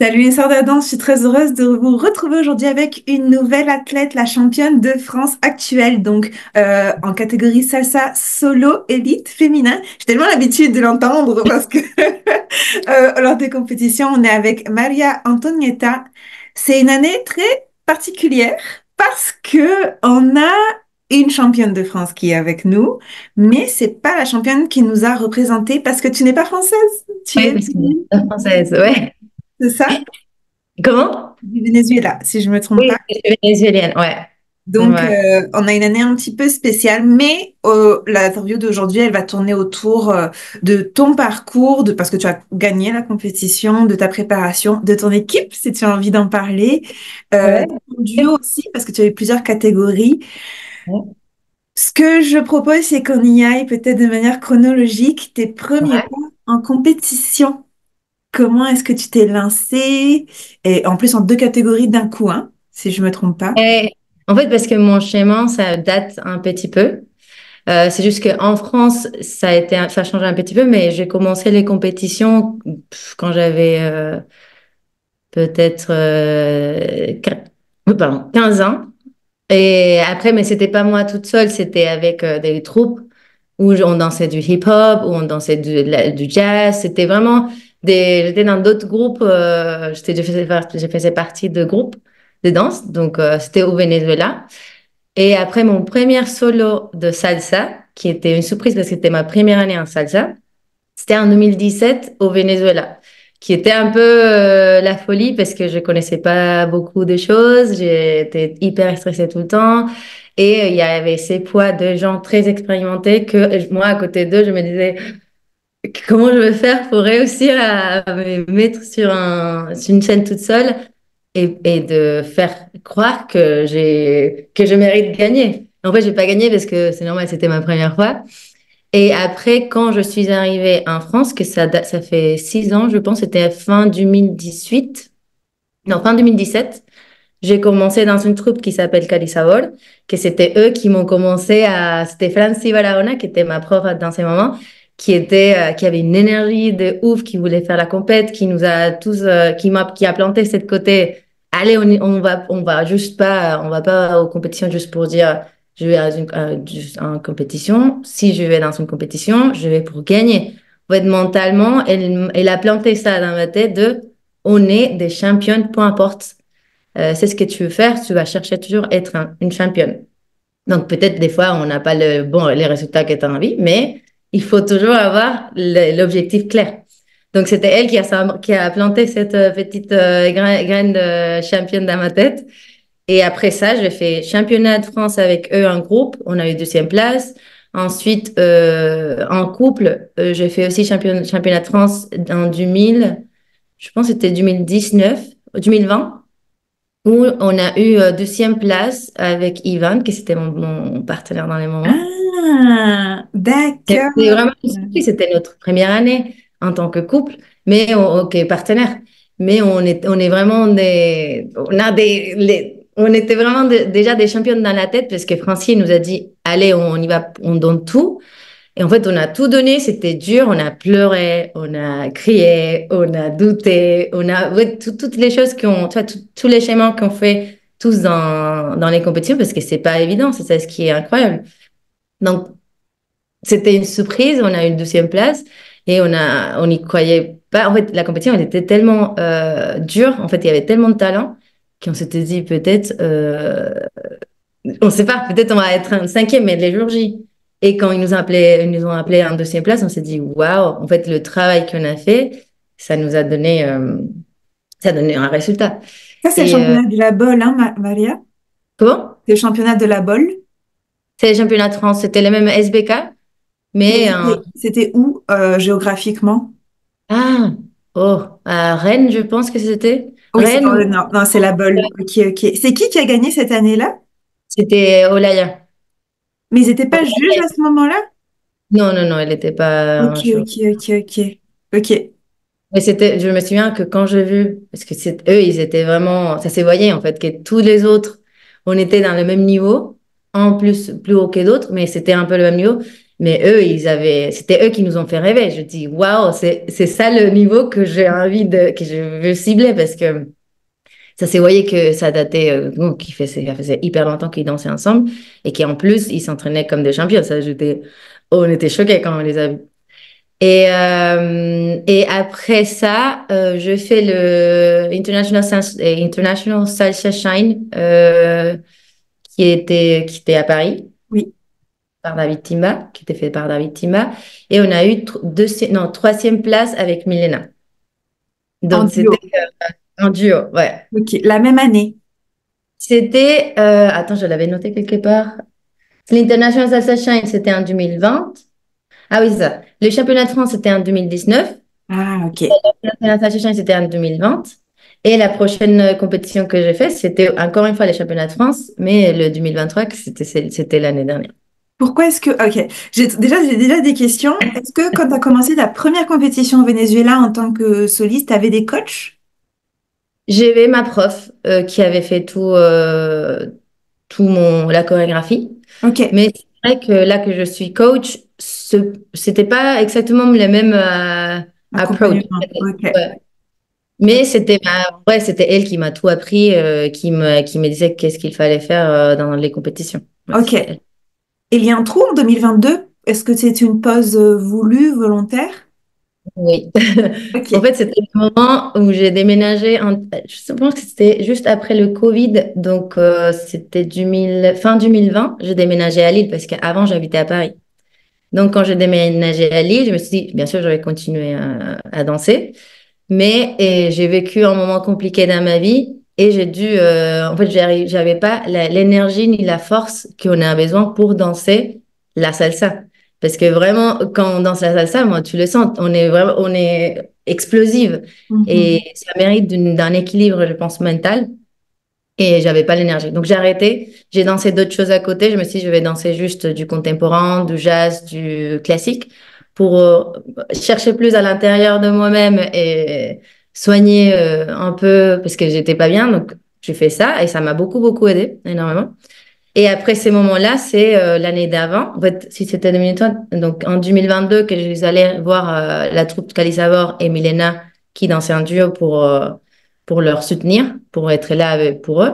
Salut les sœurs de la danse, je suis très heureuse de vous retrouver aujourd'hui avec une nouvelle athlète, la championne de France actuelle, donc en catégorie salsa solo élite féminin. J'ai tellement l'habitude de l'entendre parce que lors des compétitions, on est avec Maria Antonietta. C'est une année très particulière parce que on a une championne de France qui est avec nous, mais c'est pas la championne qui nous a représentés parce que tu n'es pas française, tu Oui, es parce que la française, ouais. c'est ça? Comment? Du Venezuela, si je me trompe Oui, pas. je suis vénézuélienne, ouais. Donc, Ouais, on a une année un petit peu spéciale, mais l'interview d'aujourd'hui, elle va tourner autour de ton parcours, de parce que tu as gagné la compétition, de ta préparation, de ton équipe, si tu as envie d'en parler, ouais. de ton duo aussi, parce que tu as eu plusieurs catégories. Ouais. Ce que je propose, c'est qu'on y aille peut-être de manière chronologique, tes premiers Ouais. pas en compétition. Comment est-ce que tu t'es lancé? Et en plus, en deux catégories d'un coup, hein, si je me trompe pas. Et, en fait, parce que mon schéma, ça date un petit peu. C'est juste qu'en France, ça a changé un petit peu, mais j'ai commencé les compétitions quand j'avais peut-être pardon, 15 ans. Et après, mais c'était pas moi toute seule, c'était avec des troupes où on dansait du hip-hop, où on dansait du jazz. C'était vraiment j'étais dans d'autres groupes. Je faisais partie de groupes de danse. Donc, c'était au Venezuela. Et après mon premier solo de salsa, qui était une surprise parce que c'était ma première année en salsa, c'était en 2017 au Venezuela, qui était un peu la folie parce que je connaissais pas beaucoup de choses, j'étais hyper stressée tout le temps et il y avait ces poids de gens très expérimentés que moi, à côté d'eux, je me disais comment je vais faire pour réussir à me mettre sur une scène toute seule et de faire croire que je mérite de gagner. En fait, j'ai pas gagné parce que c'est normal, c'était ma première fois. Et après, quand je suis arrivée en France, que ça fait 6 ans, je pense, c'était fin 2018, non, fin 2017, j'ai commencé dans une troupe qui s'appelle Calisabor, que c'était eux qui m'ont commencé à... C'était Franci Barahona, qui était ma prof dans ces moments, qui avait une énergie de ouf, qui voulait faire la compète, qui nous a tous... qui a planté cette côté, allez, on va juste pas, on va pas aux compétitions juste pour dire, je vais juste en compétition. Si je vais dans une compétition, je vais pour gagner. En fait, mentalement, elle a planté ça dans ma tête de, on est des championnes, peu importe c'est ce que tu veux faire, tu vas chercher toujours à être une championne. Donc peut-être des fois, on n'a pas les résultats que tu as envie, mais il faut toujours avoir l'objectif clair. Donc c'était elle qui a planté cette petite graine de championne dans ma tête. Et après ça, j'ai fait championnat de France avec eux en groupe. On a eu deuxième place. Ensuite, en couple, j'ai fait aussi championnat de France en 2000, je pense que c'était 2019, 2020 où on a eu deuxième place avec Ivan, qui c'était mon partenaire dans les moments. Ah, C'était d'accord. vraiment une surprise, c'était notre première année en tant que couple, mais ok, partenaire. Mais on est vraiment on était vraiment déjà des championnes dans la tête parce que Francine nous a dit, allez, on y va, on donne tout. Et en fait, on a tout donné, c'était dur, on a pleuré, on a crié, on a douté, ouais, toutes les choses tu vois, tous les schémas qu'on fait tous dans les compétitions, parce que c'est pas évident, c'est ça ce qui est incroyable. Donc, c'était une surprise, on a eu une deuxième place et on n'y croyait pas. En fait, la compétition, elle était tellement dure, en fait, il y avait tellement de talent qu'on s'était dit peut-être, on ne sait pas, peut-être on va être un cinquième, mais les jours J. Et quand ils nous ont appelé en deuxième place, on s'est dit, waouh, en fait, le travail qu'on a fait, ça nous a donné, ça a donné un résultat. Ça, c'est le Et championnat de la bolle, hein, Maria? comment? C'est le championnat de la bolle. C'est les championnats de France, c'était le même SBK, Mais mais c'était où géographiquement? ah, oh, à Rennes, je pense que c'était. Oui, c'est Rennes dans le ou nord. Non, c'est la bolle. Ok, ok. C'est qui a gagné cette année-là? c'était Olaya. Mais ils n'étaient pas juges à ce moment-là? Non, non, non, elle n'était pas Ok, un jour. ok, ok, ok. Ok. Mais je me souviens que quand j'ai vu, parce que eux, ils étaient vraiment, ça s'est voyé en fait, que tous les autres, on était dans le même niveau, en plus plus haut que d'autres, mais c'était un peu le même niveau. Mais eux, c'était eux qui nous ont fait rêver. Je dis, waouh, c'est ça le niveau que j'ai envie que je veux cibler parce que ça s'est voyé que ça datait, bon, ça faisait hyper longtemps qu'ils dansaient ensemble et qu'en plus, ils s'entraînaient comme des champions. On était choqués quand on les a vus. Et après ça, je fais le International Salsa Shine, qui était à Paris Oui, par David Timba, qui était fait par David Timba. Et on a eu non, troisième place avec Milena. en Donc, c'était duo. un duo, ouais. Ok, la même année. C'était, attends, je l'avais noté quelque part. L'International Salsa Shine, c'était en 2020. Ah oui, c'est ça. Le championnat de France, c'était en 2019. Ah, ok. La Salsa Shine, c'était en 2020. Et la prochaine compétition que j'ai faite, c'était encore une fois les championnats de France, mais le 2023, c'était l'année dernière. Pourquoi est-ce que... Ok, j'ai déjà des questions. Est-ce que quand tu as commencé ta première compétition au Venezuela en tant que soliste, tu avais des coachs? J'avais ma prof qui avait fait la chorégraphie. Ok, Mais c'est vrai que là que je suis coach, c'était pas exactement le même approach. accompagnement. Ok, Ouais. Mais c'était elle qui m'a tout appris, qui me disait qu'est-ce qu'il fallait faire dans les compétitions. Ouais, ok. c'était elle. Et il y a un trou en 2022. Est-ce que c'est une pause voulue, volontaire? Oui. En Ok. fait, c'était le moment où j'ai déménagé. Je pense que c'était juste après le Covid. Donc, c'était fin 2020. J'ai déménagé à Lille parce qu'avant, j'habitais à Paris. Donc, quand j'ai déménagé à Lille, je me suis dit, bien sûr, je vais continuer à danser. Mais j'ai vécu un moment compliqué dans ma vie et j'ai dû, en fait, j'avais pas l'énergie ni la force qu'on a besoin pour danser la salsa. Parce que vraiment, quand on danse la salsa, moi, tu le sens, on est explosive et Mhm. ça mérite d'un équilibre, je pense, mental. Et j'avais pas l'énergie. Donc j'ai arrêté. J'ai dansé d'autres choses à côté. Je me suis dit, je vais danser juste du contemporain, du jazz, du classique pour chercher plus à l'intérieur de moi-même et soigner un peu parce que j'étais pas bien. Donc j'ai fait ça et ça m'a beaucoup, beaucoup aidé, énormément. Et après ces moments-là, c'est l'année d'avant. En fait, si c'était 2020, donc en 2022 que je suis allée voir la troupe Calisabor et Milena qui dansaient un duo pour leur soutenir, pour être là pour eux.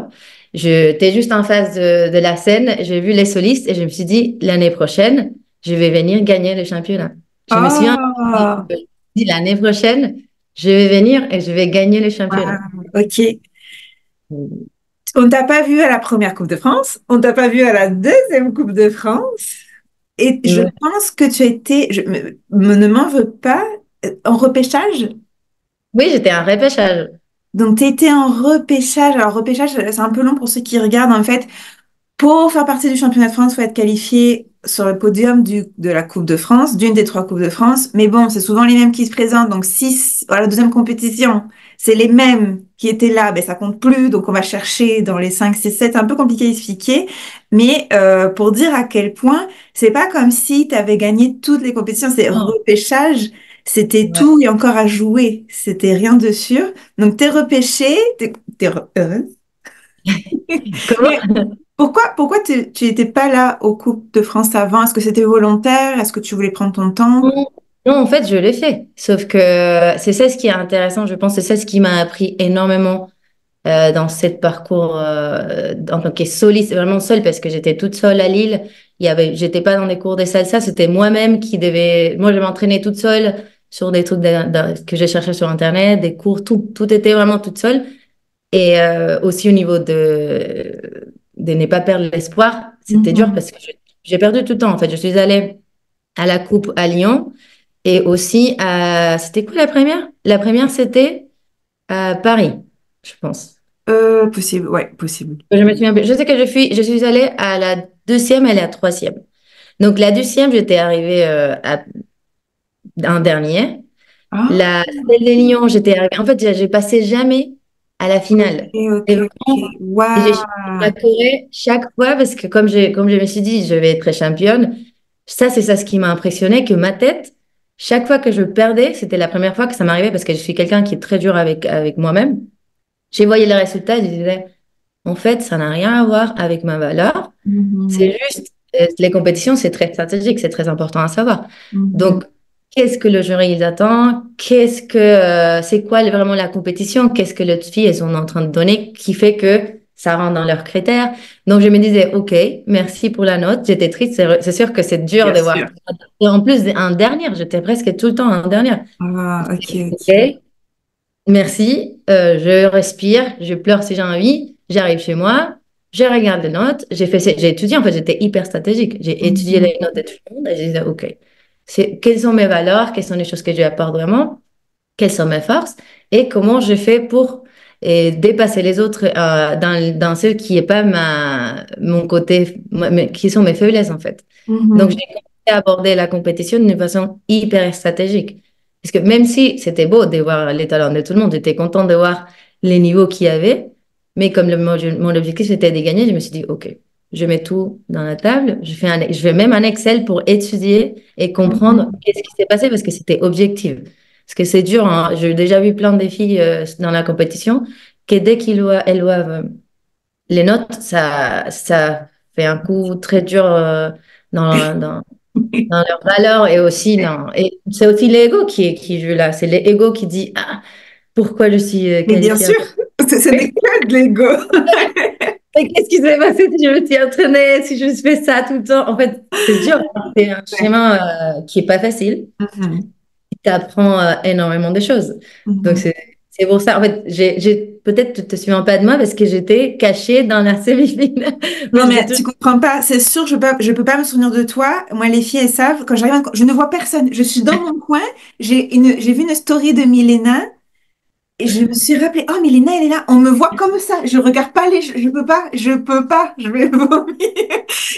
J'étais juste en face de la scène, j'ai vu les solistes et je me suis dit, l'année prochaine, je vais venir gagner le championnat. Je me suis Oh, dit, l'année prochaine, je vais venir et je vais gagner le championnat. wow. Ok. On t'a pas vu à la première Coupe de France, on t'a pas vu à la deuxième Coupe de France, et je Oui, pense que tu as été, ne m'en veux pas, en repêchage. j'étais en repêchage. Donc, tu étais en repêchage. Alors, repêchage, c'est un peu long pour ceux qui regardent. En fait, pour faire partie du championnat de France, il faut être qualifié sur le podium de la Coupe de France, d'une des trois Coupes de France. Mais bon, c'est souvent les mêmes qui se présentent. Donc, si à la deuxième compétition, c'est les mêmes qui étaient là, ben, ça compte plus. Donc, on va chercher dans les 5, 6, 7. C'est un peu compliqué à expliquer. Mais pour dire à quel point, c'est pas comme si tu avais gagné toutes les compétitions. C'est Non. repêchage. C'était Ouais. tout et encore à jouer. C'était rien de sûr. Donc, t'es repêché. Heureuse. Mais Comment? pourquoi tu étais pas là aux Coupes de France avant? Est-ce que c'était volontaire? Est-ce que tu voulais prendre ton temps? Non, non, en fait, je l'ai fait. Sauf que c'est ça ce qui est intéressant, je pense, c'est ça ce qui m'a appris énormément dans cette parcours en tant que soliste, vraiment seule, parce que j'étais toute seule à Lille. J'étais pas dans des cours de salsa, c'était moi-même qui devais. Moi, je m'entraînais toute seule sur des trucs que j'ai cherché sur Internet, des cours, tout était vraiment toute seule. Et aussi au niveau de ne pas perdre l'espoir, c'était dur Mhm. parce que j'ai perdu tout le temps. En fait, je suis allée à la Coupe à Lyon. Et aussi, c'était quoi la première? La première, c'était à Paris, je pense. Possible, ouais, possible. Je me souviens plus. Je sais que je suis allée à la deuxième et la troisième. Donc, la deuxième, j'étais arrivée en dernier. Ah, La celle des Lions, j'étais arrivée. En fait, j'ai passé jamais à la ok, finale. ok, Et ok. vraiment, j'ai cherché ma Waouh. Corée chaque fois parce que comme je me suis dit, je vais être championne. Ça, c'est ça ce qui m'a impressionné, que ma tête, chaque fois que je perdais, c'était la première fois que ça m'arrivait parce que je suis quelqu'un qui est très dur avec moi-même. J'ai voyé les résultats et je disais, en fait, ça n'a rien à voir avec ma valeur. Mhm. C'est juste Les compétitions, c'est très stratégique, c'est très important à savoir. Mhm. Donc, qu'est-ce que le jury ils attend? C'est quoi vraiment la compétition? Qu'est-ce que les filles elles sont en train de donner qui fait que ça rentre dans leurs critères? Donc, je me disais, OK, merci pour la note. J'étais triste. C'est sûr que c'est dur Bien de voir. sûr. Et en plus, un dernier, j'étais presque tout le temps un dernier. Ah, ok, ok. OK, merci, je respire, je pleure si j'ai envie, j'arrive chez moi, je regarde les notes, j'ai étudié, en fait, j'étais hyper stratégique. J'ai étudié Mhm. les notes de tout le monde et je disais, OK, quelles sont mes valeurs, quelles sont les choses que je apporte vraiment, quelles sont mes forces et comment je fais pour dépasser les autres dans ce qui n'est pas mon côté, qui sont mes faiblesses, en fait. Donc, j'ai Mhm. commencé à aborder la compétition d'une façon hyper stratégique. Parce que même si c'était beau de voir les talents de tout le monde, j'étais contente de voir les niveaux qu'il y avait, mais comme mon objectif c'était de gagner, je me suis dit, OK, je mets tout dans la table, je fais même un Excel pour étudier et comprendre Mhm. qu'est-ce qui s'est passé parce que c'était objectif. Parce que c'est dur, hein. J'ai déjà vu plein de filles dans la compétition que dès elles doivent les notes, ça fait un coup très dur dans, dans, dans leurs valeurs et aussi et c'est aussi l'ego qui joue là. C'est l'ego qui dit ah, pourquoi je suis Mais bien qualifiée. sûr, ce n'est que de l'ego. Et qu'est-ce qui s'est passé si je me suis entraînée, si je fais ça tout le temps? En fait, c'est dur, hein. C'est un Ouais. schéma qui est pas facile. Mhm. Tu apprends énormément de choses. Donc, Mhm. c'est pour ça. En fait, peut-être tu te souviens pas de moi parce que j'étais cachée dans la semi-finale. Non, Mais j'étais mais toujours. tu comprends pas. C'est sûr, je peux pas me souvenir de toi. Moi, les filles, elles savent. Quand j'arrive, je ne vois personne. Je suis dans mon coin. J'ai vu une story de Milena et je me suis rappelé, oh, Milena, elle est là. On me voit comme ça. Je regarde pas je peux pas. Je vais vomir.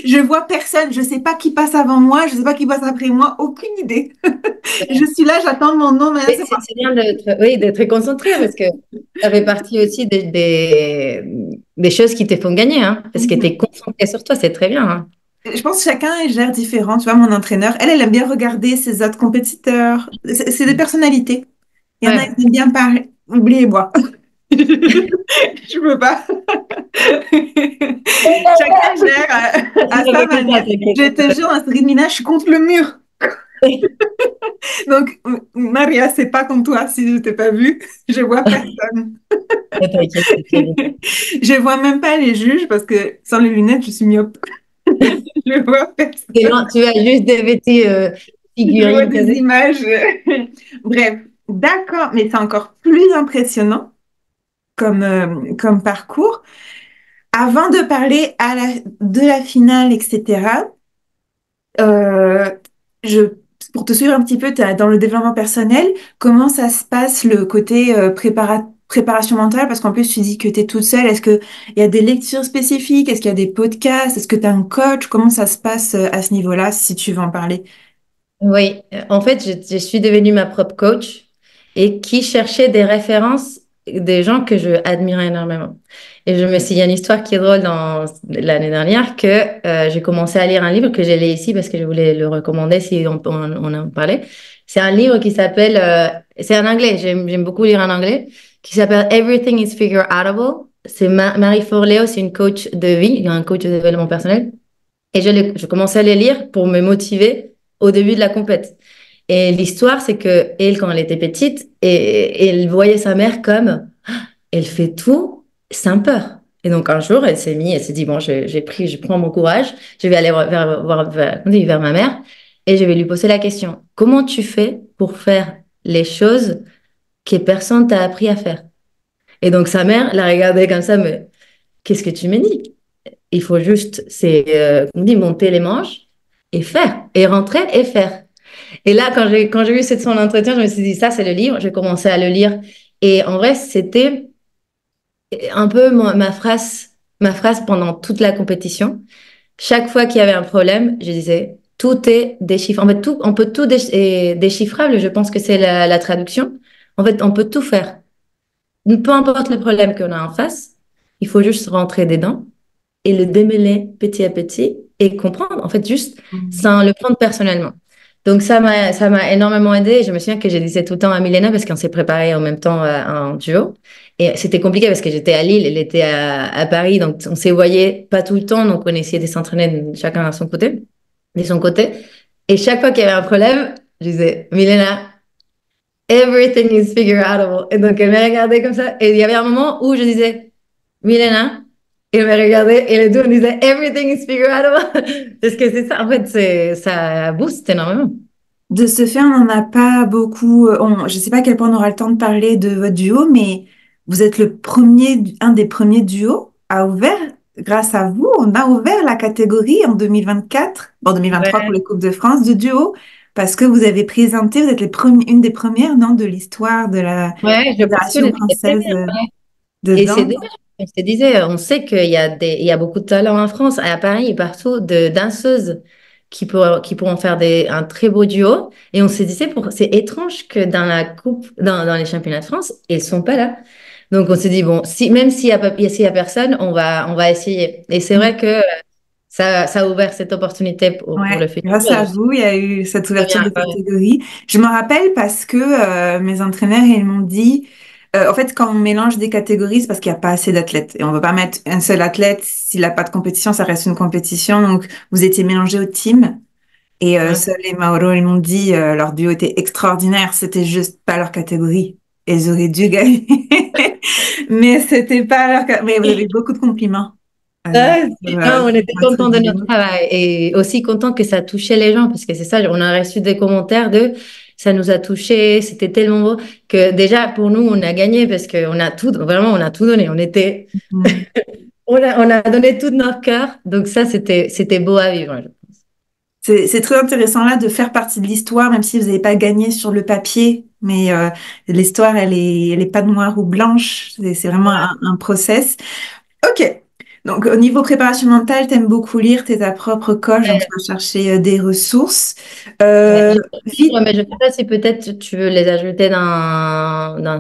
Je vois personne. Je sais pas qui passe avant moi. Je sais pas qui passe après moi. Aucune idée. Je suis là, j'attends mon nom. Maintenant, Mais c'est bien d'être, oui, d'être concentré parce que ça fait partie aussi des choses qui te font gagner, hein, parce que tu es c'est concentré sur toi, c'est très bien, hein. Je pense que chacun gère différent. Tu vois, mon entraîneur, elle aime bien regarder ses autres compétiteurs. C'est des personnalités. Il y en a Ouais. qui aiment bien parler. Oubliez-moi. Je peux pas. Chacun gère à sa T'inquiète pas, manière. Je t'inquiète te jure, dans cette gymnase, je suis contre le mur. Donc, Maria, c'est pas comme toi si je t'ai pas vu. Je vois personne. pas. T'inquiète, c'est très bien. Je vois même pas les juges parce que sans les lunettes, je suis myope. Je vois C'est personne. loin, tu as juste des petits Je vois figurines. des images. Bref, d'accord, mais c'est encore plus impressionnant comme parcours. Avant de parler de la finale, etc., euh, je, pour te suivre un petit peu dans le développement personnel, comment ça se passe le côté préparation mentale? Parce qu'en plus, tu dis que tu es toute seule. Est-ce qu'il y a des lectures spécifiques? Est-ce qu'il y a des podcasts? Est-ce que tu as un coach? Comment ça se passe à ce niveau-là, si tu veux en parler? Oui, en fait, je suis devenue ma propre coach et qui cherchait des références des gens que je admirais énormément. Et il y a une histoire qui est drôle dans l'année dernière que j'ai commencé à lire un livre que j'ai lu ici parce que je voulais le recommander si on en parlait. C'est un livre qui s'appelle, c'est en anglais, j'aime beaucoup lire en anglais, qui s'appelle Everything is Figure Outable. C'est Marie Forleo, c'est une coach de vie, un coach de développement personnel. Et je commençais à les lire pour me motiver au début de la compète. Et l'histoire, c'est que elle, quand elle était petite, elle voyait sa mère comme elle fait tout sans peur. Et donc un jour, elle s'est dit bon, je prends mon courage, je vais aller vers ma mère et je vais lui poser la question comment tu fais pour faire les choses que personne t'a appris à faire? Et donc sa mère la regardait comme ça, mais qu'est-ce que tu me dis? Il faut juste, on dit, monter les manches et faire, et rentrer et faire. Et là, quand j'ai vu son entretien, je me suis dit, ça, c'est le livre. J'ai commencé à le lire. Et en vrai, c'était un peu ma phrase pendant toute la compétition. Chaque fois qu'il y avait un problème, je disais, tout est déchiffrable. En fait, on peut tout déchiffrable. Je pense que c'est la traduction. En fait, on peut tout faire. Peu importe le problème qu'on a en face, il faut juste rentrer dedans et le démêler petit à petit et comprendre, en fait, juste Mhm. sans le prendre personnellement. Donc, ça m'a énormément aidé. Je me souviens que je disais tout le temps à Milena parce qu'on s'est préparé en même temps en duo. Et c'était compliqué parce que j'étais à Lille, elle était à Paris, donc on se voyait pas tout le temps, donc on essayait de s'entraîner chacun à son côté, de son côté. Et chaque fois qu'il y avait un problème, je disais, Milena, everything is figure outable. Et donc elle me regardait comme ça. Et il y avait un moment où je disais, Milena, et elle me regardait et les deux on disait, everything is figure outable. Parce que c'est ça, en fait, ça booste énormément. De ce fait, on n'en a pas beaucoup. Je ne sais pas à quel point on aura le temps de parler de votre duo, mais vous êtes le premier, un des premiers duos à ouvert. Grâce à vous, on a ouvert la catégorie en 2024, en 2023 pour Ouais, les Coupes de France de duo, parce que vous avez présenté, vous êtes une des premières, non, de l'histoire de la ouais, je pense que Fédération les française de et c'est danse. dommage. On se disait, on sait il y a beaucoup de talents en France, à Paris et partout, de danseuses qui pourront faire un très beau duo. Et on se disait, c'est étrange que dans la coupe, dans les championnats de France, ils sont pas là. Donc on s'est dit, bon, même s'il y a personne, on va essayer. Et c'est vrai que ça a ouvert cette opportunité pour le Ouais, futur. grâce à vous, il y a eu cette ouverture de Ouais. catégorie. Je me rappelle parce que mes entraîneurs, ils m'ont dit, en fait, quand on mélange des catégories, c'est parce qu'il n'y a pas assez d'athlètes. Et on ne veut pas mettre un seul athlète. S'il n'a pas de compétition, ça reste une compétition. Donc, vous étiez mélangés au team. Et Ouais. Sol et Mauro, ils m'ont dit, leur duo était extraordinaire. C'était juste pas leur catégorie. Ils auraient dû gagner. Mais c'était pas mais vous avez eu beaucoup de compliments Ah, sur non, on était votre contents de notre duo. travail et aussi contents que ça touchait les gens parce que c'est ça, on a reçu des commentaires de ça nous a touchés, c'était tellement beau que déjà pour nous on a gagné parce qu'on a tout, vraiment on a tout donné, on a donné tout de notre cœur donc ça c'était beau à vivre. C'est très intéressant là de faire partie de l'histoire, même si vous n'avez pas gagné sur le papier, mais l'histoire, elle est pas noire ou blanche, c'est vraiment un process. Ok, donc au niveau préparation mentale, t'aimes beaucoup lire, t'es ta propre coach, donc tu vas chercher des ressources. Ouais, Euh, j'ai des livres, vite, mais je ne sais pas si peut-être tu veux les ajouter dans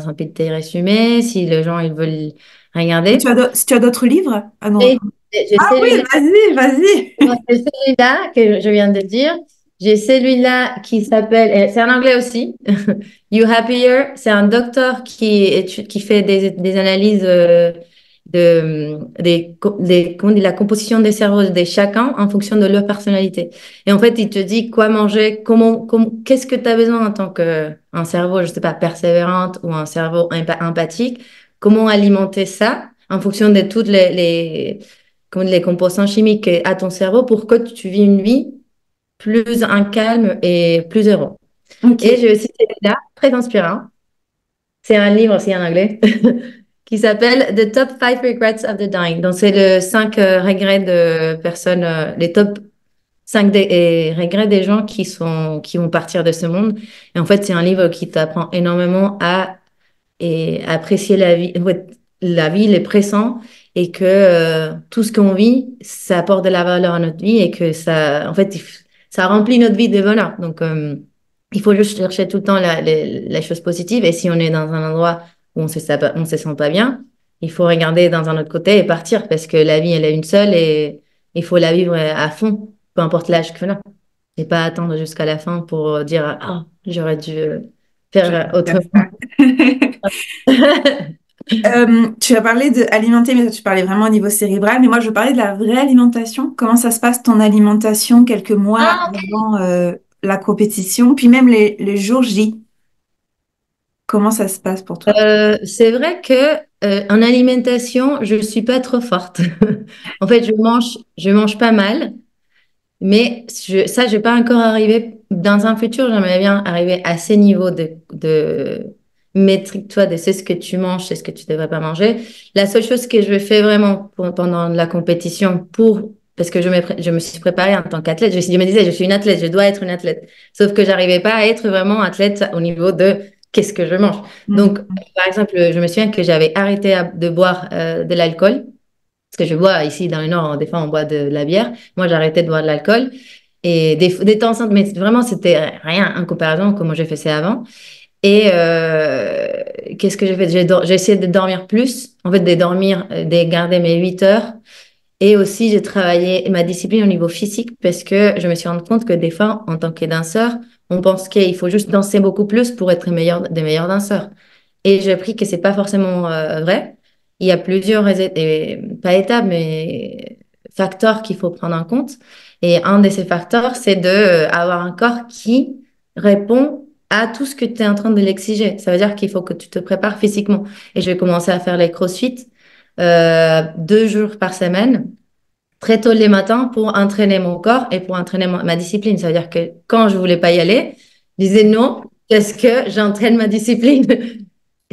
un petit résumé, si les gens ils veulent regarder. si tu as d'autres livres? Ah non. Et j'ai Ah oui, celui-là. vas-y, vas-y. Ouais, j'ai celui-là que je viens de dire. J'ai celui-là qui s'appelle, et c'est en anglais aussi, You Happier. C'est un docteur qui fait des analyses comment on dit, la composition des cerveaux de chacun en fonction de leur personnalité. Et en fait, il te dit quoi manger, qu'est-ce que tu as besoin en tant qu'un cerveau, je sais pas, persévérante ou un cerveau empathique, comment alimenter ça en fonction de toutes comme les composants chimiques à ton cerveau pour que tu vis une vie plus en calme et plus heureux. Et Ok. j'ai aussi celui-là, très inspirant. C'est un livre aussi en anglais qui s'appelle The Top 5 Regrets of the Dying. Donc, c'est le 5 regrets de personnes, les top 5 regrets des gens qui vont partir de ce monde. Et en fait, c'est un livre qui t'apprend énormément à apprécier la vie, les présents, et que tout ce qu'on vit, ça apporte de la valeur à notre vie et que ça, en fait, ça remplit notre vie de bonheur. Donc, il faut juste chercher tout le temps les choses positives. Et si on est dans un endroit où on se sent pas bien, il faut regarder dans un autre côté et partir parce que la vie, elle est une seule et il faut la vivre à fond, peu importe l'âge qu'on a. Et pas attendre jusqu'à la fin pour dire, ah, j'aurais dû Je vais faire faire autrement. ça. Tu as parlé de alimenter, mais toi, tu parlais vraiment au niveau cérébral. Mais moi, je parlais de la vraie alimentation. Comment ça se passe ton alimentation quelques mois Ah, avant la compétition, puis même les jours J. Comment ça se passe pour toi? c'est vrai que en alimentation, je suis pas trop forte. En fait, je mange pas mal, mais ça, je vais pas encore arriver. Dans un futur, j'aimerais bien arriver à ces niveaux de métrique, toi, de c'est ce que tu manges, c'est ce que tu devrais pas manger. La seule chose que je fais vraiment pendant la compétition parce que je me suis préparée en tant qu'athlète, je me disais, je suis une athlète, je dois être une athlète. Sauf que j'arrivais pas à être vraiment athlète au niveau de qu'est-ce que je mange. Donc, Mm. par exemple, je me souviens que j'avais arrêté de boire de l'alcool. Parce que je bois ici dans le Nord, des fois on boit de la bière. Moi, j'ai arrêté de boire de l'alcool. Et des temps enceintes, mais vraiment, c'était rien en comparaison à comment j'ai fait ça avant. Et qu'est-ce que j'ai fait? J'ai essayé de dormir plus, en fait, de dormir, de garder mes 8 heures. Et aussi, j'ai travaillé ma discipline au niveau physique parce que je me suis rendu compte que des fois, en tant que danseur, on pense qu'il faut juste danser beaucoup plus pour être des meilleurs danseurs. Et j'ai appris que c'est pas forcément vrai. Il y a plusieurs, pas étapes, mais facteurs qu'il faut prendre en compte. Et un de ces facteurs, c'est de avoir un corps qui répond à tout ce que tu es en train de l'exiger. Ça veut dire qu'il faut que tu te prépares physiquement. Et je vais commencer à faire les CrossFit 2 jours par semaine, très tôt les matins, pour entraîner mon corps et pour entraîner ma discipline. Ça veut dire que quand je voulais pas y aller, je disais non, parce que j'entraîne ma discipline.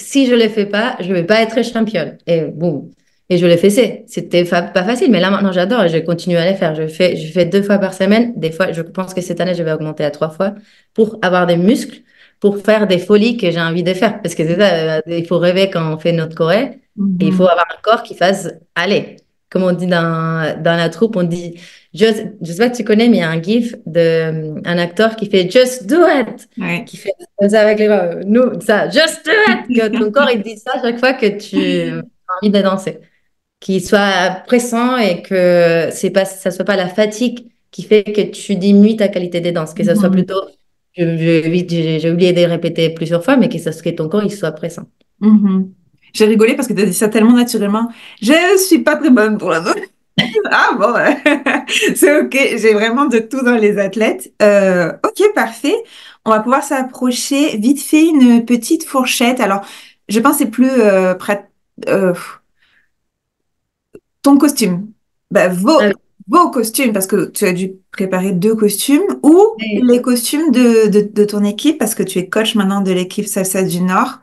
Si je le fais pas, je vais pas être championne. Et boum. Et je le faisais. C'était pas facile, mais là maintenant j'adore et je continue à les faire. Je fais 2 fois par semaine. Des fois, je pense que cette année, je vais augmenter à 3 fois pour avoir des muscles, pour faire des folies que j'ai envie de faire. Parce que c'est ça, il faut rêver quand on fait notre Corée et il faut Mhm. avoir un corps qui fasse aller. Comme on dit dans la troupe, on dit, je sais pas si tu connais, mais il y a un gif un acteur qui fait Just do it, Ouais. qui fait comme ça avec les mains. Nous, ça, Just do it, que ton corps il dit ça chaque fois que tu as envie de danser, qu'il soit pressant et que ça soit pas la fatigue qui fait que tu diminues ta qualité des danses, que ça soit Mhm. plutôt, j'ai oublié de répéter plusieurs fois, mais que ton corps il soit pressant. Mhm. J'ai rigolé parce que tu as dit ça tellement naturellement. Je suis pas très bonne pour la danse. Ah bon, c'est ok. J'ai vraiment de tout dans les athlètes. Ok, parfait. On va pouvoir s'approcher vite fait une petite fourchette. Alors, je pense que c'est plus ton costume. Bah, Ah vos costumes, parce que tu as dû préparer 2 costumes, ou oui. les costumes de ton équipe, parce que tu es coach maintenant de l'équipe Salsa du Nord,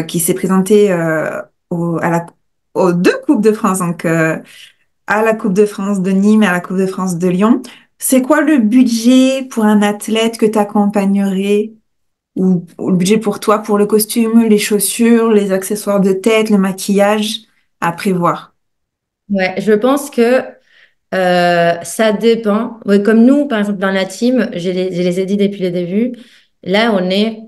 qui s'est présentée aux 2 Coupes de France, donc à la Coupe de France de Nîmes et à la Coupe de France de Lyon. C'est quoi le budget pour un athlète que tu accompagnerais, ou le budget pour toi, pour le costume, les chaussures, les accessoires de tête, le maquillage à prévoir? Ouais, je pense que ça dépend. Ouais, comme nous, par exemple, dans la team, je les ai dit depuis le début, là, on est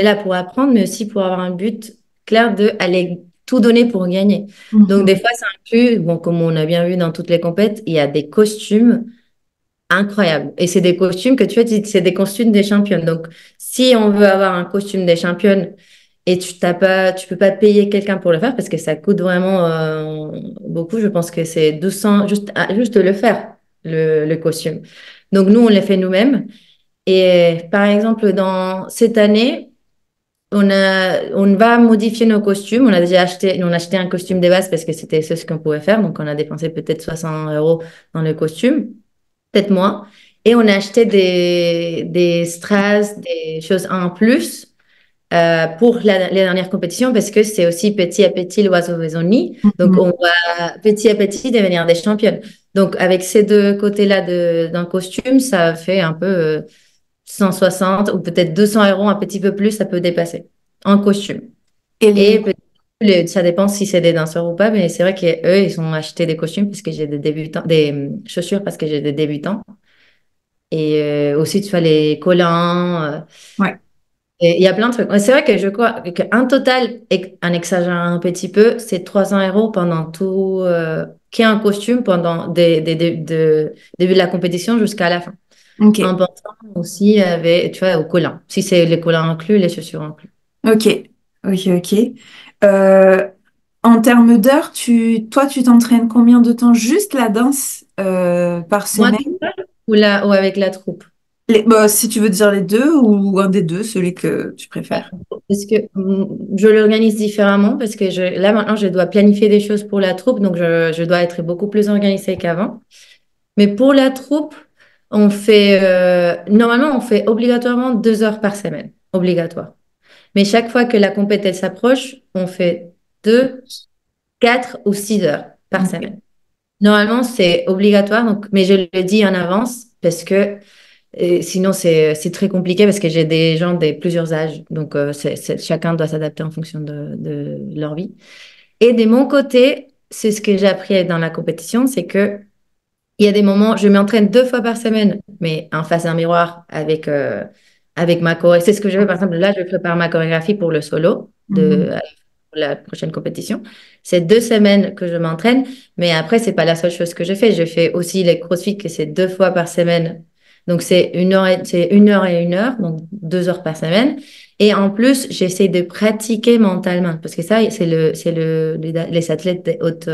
là pour apprendre, mais aussi pour avoir un but clair de aller tout donner pour gagner. Donc, des Mhm. fois, ça inclut, bon, comme on a bien vu dans toutes les compètes, il y a des costumes incroyables. Et c'est des costumes que tu vois, c'est des costumes des championnes. Donc, si on veut avoir un costume des championnes, et tu peux pas payer quelqu'un pour le faire parce que ça coûte vraiment beaucoup. Je pense que c'est 200 juste de le faire, le costume. Donc, nous, on le fait nous-mêmes. Et par exemple, dans cette année, on va modifier nos costumes. On a acheté un costume de base parce que c'était ce qu'on pouvait faire. Donc, on a dépensé peut-être 60 € dans le costume, peut-être moins. Et on a acheté des strass, des choses en plus pour les dernières compétitions parce que c'est aussi petit à petit l'oiseau fait son nid. Donc, Mhm. on va petit à petit devenir des championnes. Donc, avec ces deux côtés-là d'un costume, ça fait un peu 160 ou peut-être 200 € un petit peu plus, ça peut dépasser en costume. Et Et ça dépend si c'est des danseurs ou pas, mais c'est vrai qu'eux, ils ont acheté des costumes parce que j'ai des débutants, des chaussures parce que j'ai des débutants. Et aussi, tu vois, les collants. ouais, Et il y a plein de trucs. Ouais, c'est vrai que je crois qu'un total, en exagérant un petit peu, c'est 300 € pendant tout, qui est un costume pendant début de la compétition jusqu'à la fin. En ok, pensant aussi avec, tu vois, au collant. Si c'est les collants inclus, les chaussures inclus. ok, ok. Euh, En termes d'heures, toi, tu t'entraînes combien de temps juste la danse par Moi, semaine? tout seul ou avec la troupe? Bah, si tu veux dire les deux ou un des deux, celui que tu Ouais. préfères. Parce que je l'organise différemment, parce que là maintenant, je dois planifier des choses pour la troupe, donc je dois être beaucoup plus organisée qu'avant. Mais pour la troupe, normalement, on fait obligatoirement 2 heures par semaine, obligatoire. Mais chaque fois que la compétition s'approche, on fait 2, 4 ou 6 heures par Ok. semaine. Normalement, c'est obligatoire, donc, mais je le dis en avance parce que sinon c'est très compliqué parce que j'ai des gens de plusieurs âges, donc chacun doit s'adapter en fonction de leur vie. Et de mon côté, c'est ce que j'ai appris dans la compétition, c'est que il y a des moments, je m'entraîne 2 fois par semaine, mais en face d'un miroir avec ma chorégraphie. C'est ce que je fais, par exemple, là, je prépare ma chorégraphie pour le solo Mhm. pour la prochaine compétition. C'est 2 semaines que je m'entraîne, mais après, c'est pas la seule chose que je fais. Je fais aussi les CrossFit, que c'est 2 fois par semaine. Donc, c'est 1 heure et 1 heure, donc 2 heures par semaine. Et en plus, j'essaie de pratiquer mentalement parce que ça, les athlètes de haute,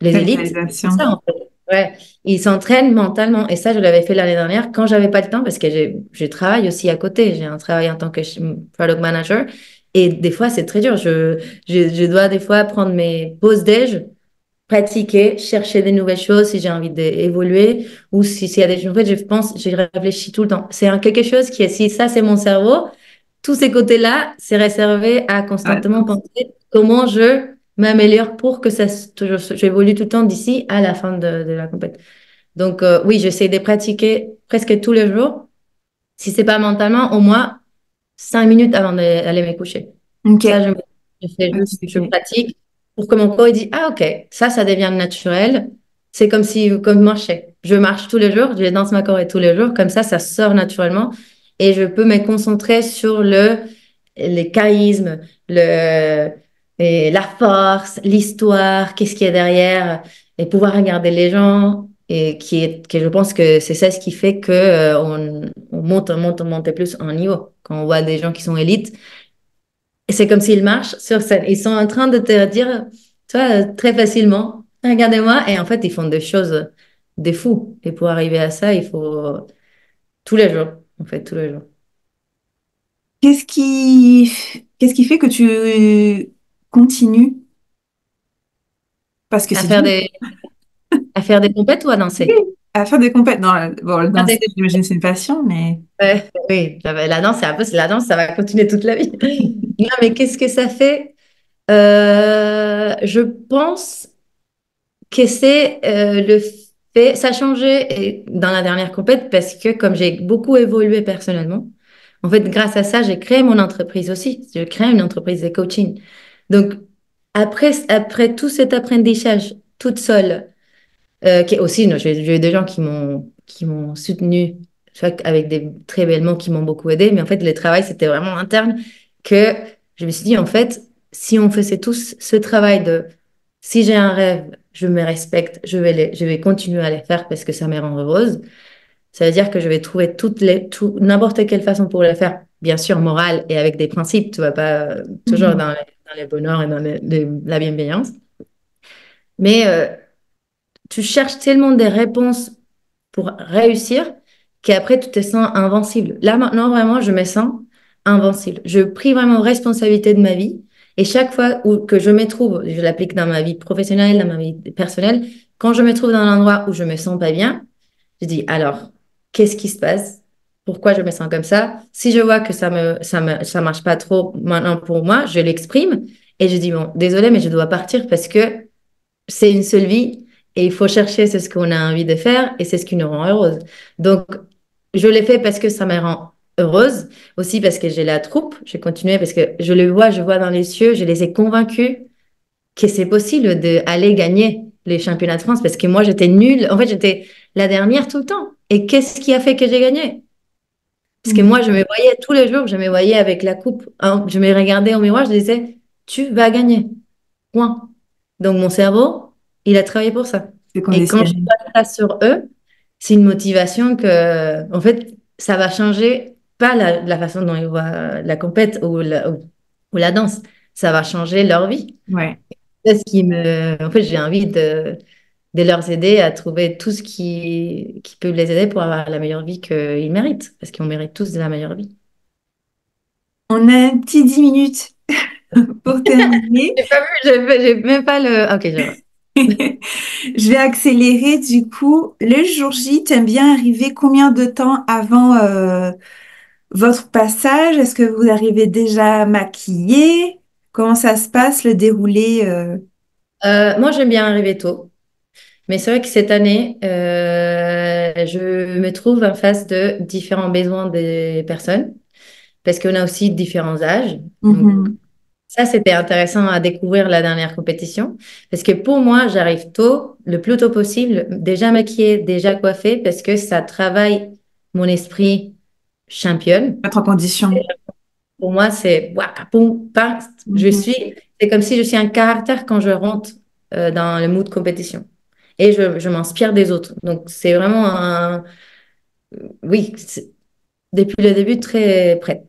les élites, c'est Rivalisation. ça en fait. Ouais, ils s'entraînent mentalement. Et ça, je l'avais fait l'année dernière quand j'avais pas le temps parce que je travaille aussi à côté. J'ai un travail en tant que product manager. Et des fois, c'est très dur. Je dois des fois prendre mes pauses déj, pratiquer, chercher des nouvelles choses si j'ai envie d'évoluer ou si s'il y a des choses. En fait, je pense, je réfléchis tout le temps. C'est quelque chose qui est, si ça, c'est mon cerveau, tous ces côtés-là, c'est réservé à Ouais. constamment penser comment je m'améliore pour que toujours, j'évolue tout le temps d'ici à la fin de la compétition. Donc, oui, j'essaie de pratiquer presque tous les jours. Si c'est pas mentalement, au moins 5 minutes avant d'aller me coucher. Ok. Ça, je fais Ok, juste, je ok. pratique pour que mon corps il dit, ah, ok, ça devient naturel. C'est comme si, comme marcher. Je marche tous les jours, je danse ma choré tous les jours, comme ça sort naturellement et je peux me concentrer sur les charismes, et la force, l'histoire, qu'est-ce qu'il y a derrière et pouvoir regarder les gens et que je pense que c'est ça ce qui fait que, on monte plus en niveau. Quand on voit des gens qui sont élites, et c'est comme s'ils marchent sur scène. Ils sont en train de te dire, tu vois, très facilement, regardez-moi. Et en fait, ils font des choses de fous. Et pour arriver à ça, il faut tous les jours, en fait, tous les jours. Qu'est-ce qu'est-ce qui fait que tu continues? Parce que À c'est faire dur. à faire des compètes ou à danser? À faire des compètes. Non, bon, le Faire danser, des- j'imagine, c'est une passion, mais. Oui, la danse, c'est un peu, c'est la danse, ça va continuer toute la vie. Non, mais qu'est-ce que ça fait? Je pense que c'est le fait, ça a changé dans la dernière compète parce que comme j'ai beaucoup évolué personnellement, en fait, grâce à ça, j'ai créé mon entreprise aussi. J'ai créé une entreprise de coaching. Donc, après tout cet apprentissage toute seule, qui aussi, non, j'ai eu des gens qui m'ont soutenu, tu vois, avec des très belles mots qui m'ont beaucoup aidé. Mais en fait, le travail, c'était vraiment interne que je me suis dit, en fait, si on faisait tous ce travail de, si j'ai un rêve, je me respecte, je vais continuer à les faire parce que ça me rend heureuse. Ça veut dire que je vais trouver n'importe quelle façon pour le faire, bien sûr, morale et avec des principes. Tu vas pas toujours Mhm. dans les bonheurs et dans la bienveillance. Mais tu cherches tellement des réponses pour réussir qu'après, tu te sens invincible. Là, maintenant, vraiment, je me sens invincible. Je pris vraiment responsabilité de ma vie. Et chaque fois que je me trouve, je l'applique dans ma vie professionnelle, dans ma vie personnelle, quand je me trouve dans un endroit où je me sens pas bien, je dis, alors, qu'est-ce qui se passe? Pourquoi je me sens comme ça? Si je vois que ça marche pas trop maintenant pour moi, je l'exprime et je dis, bon, désolé, mais je dois partir parce que c'est une seule vie et il faut chercher c'est ce qu'on a envie de faire et c'est ce qui nous rend heureuse. Donc, je l'ai fait parce que ça me rend heureuse, aussi parce que j'ai la troupe. J'ai continué parce que je vois dans les cieux, je les ai convaincus que c'est possible d'aller gagner les championnats de France parce que moi, j'étais nulle. En fait, j'étais la dernière tout le temps. Et qu'est-ce qui a fait que j'ai gagné? Parce que moi, Mhm. je me voyais tous les jours, je me voyais avec la coupe, hein, je me regardais au miroir, je disais, tu vas gagner. Point. Donc, mon cerveau, il a travaillé pour ça. C'est Et quand je conditionné. passe ça sur eux, c'est une motivation que, en fait, ça va changer pas la façon dont ils voient la compète ou la danse. Ça va changer leur vie. Ouais. C'est ce en fait, j'ai envie de leur aider à trouver tout ce qui peut les aider pour avoir la meilleure vie qu'ils méritent. Parce qu'on mérite tous de la meilleure vie. On a un petit 10 minutes pour terminer. J'ai pas vu, j'ai même pas le. Ok, je vois. Je vais accélérer du coup. Le jour J, t'aimes bien arriver combien de temps avant votre passage? Est-ce que vous arrivez déjà maquillé? Comment ça se passe, le déroulé Moi, j'aime bien arriver tôt. Mais c'est vrai que cette année, je me trouve en face de différents besoins des personnes parce qu'on a aussi différents âges. Donc, Mhm. ça, c'était intéressant à découvrir la dernière compétition parce que pour moi, j'arrive tôt, le plus tôt possible, déjà maquillée, déjà coiffée parce que ça travaille mon esprit championne. Mettre en condition. Pour moi, c'est waka, poum, pa. Mhm. C'est comme si je suis un caractère quand je rentre dans le mood compétition. Et je m'inspire des autres. Donc, c'est vraiment oui, depuis le début, très prête.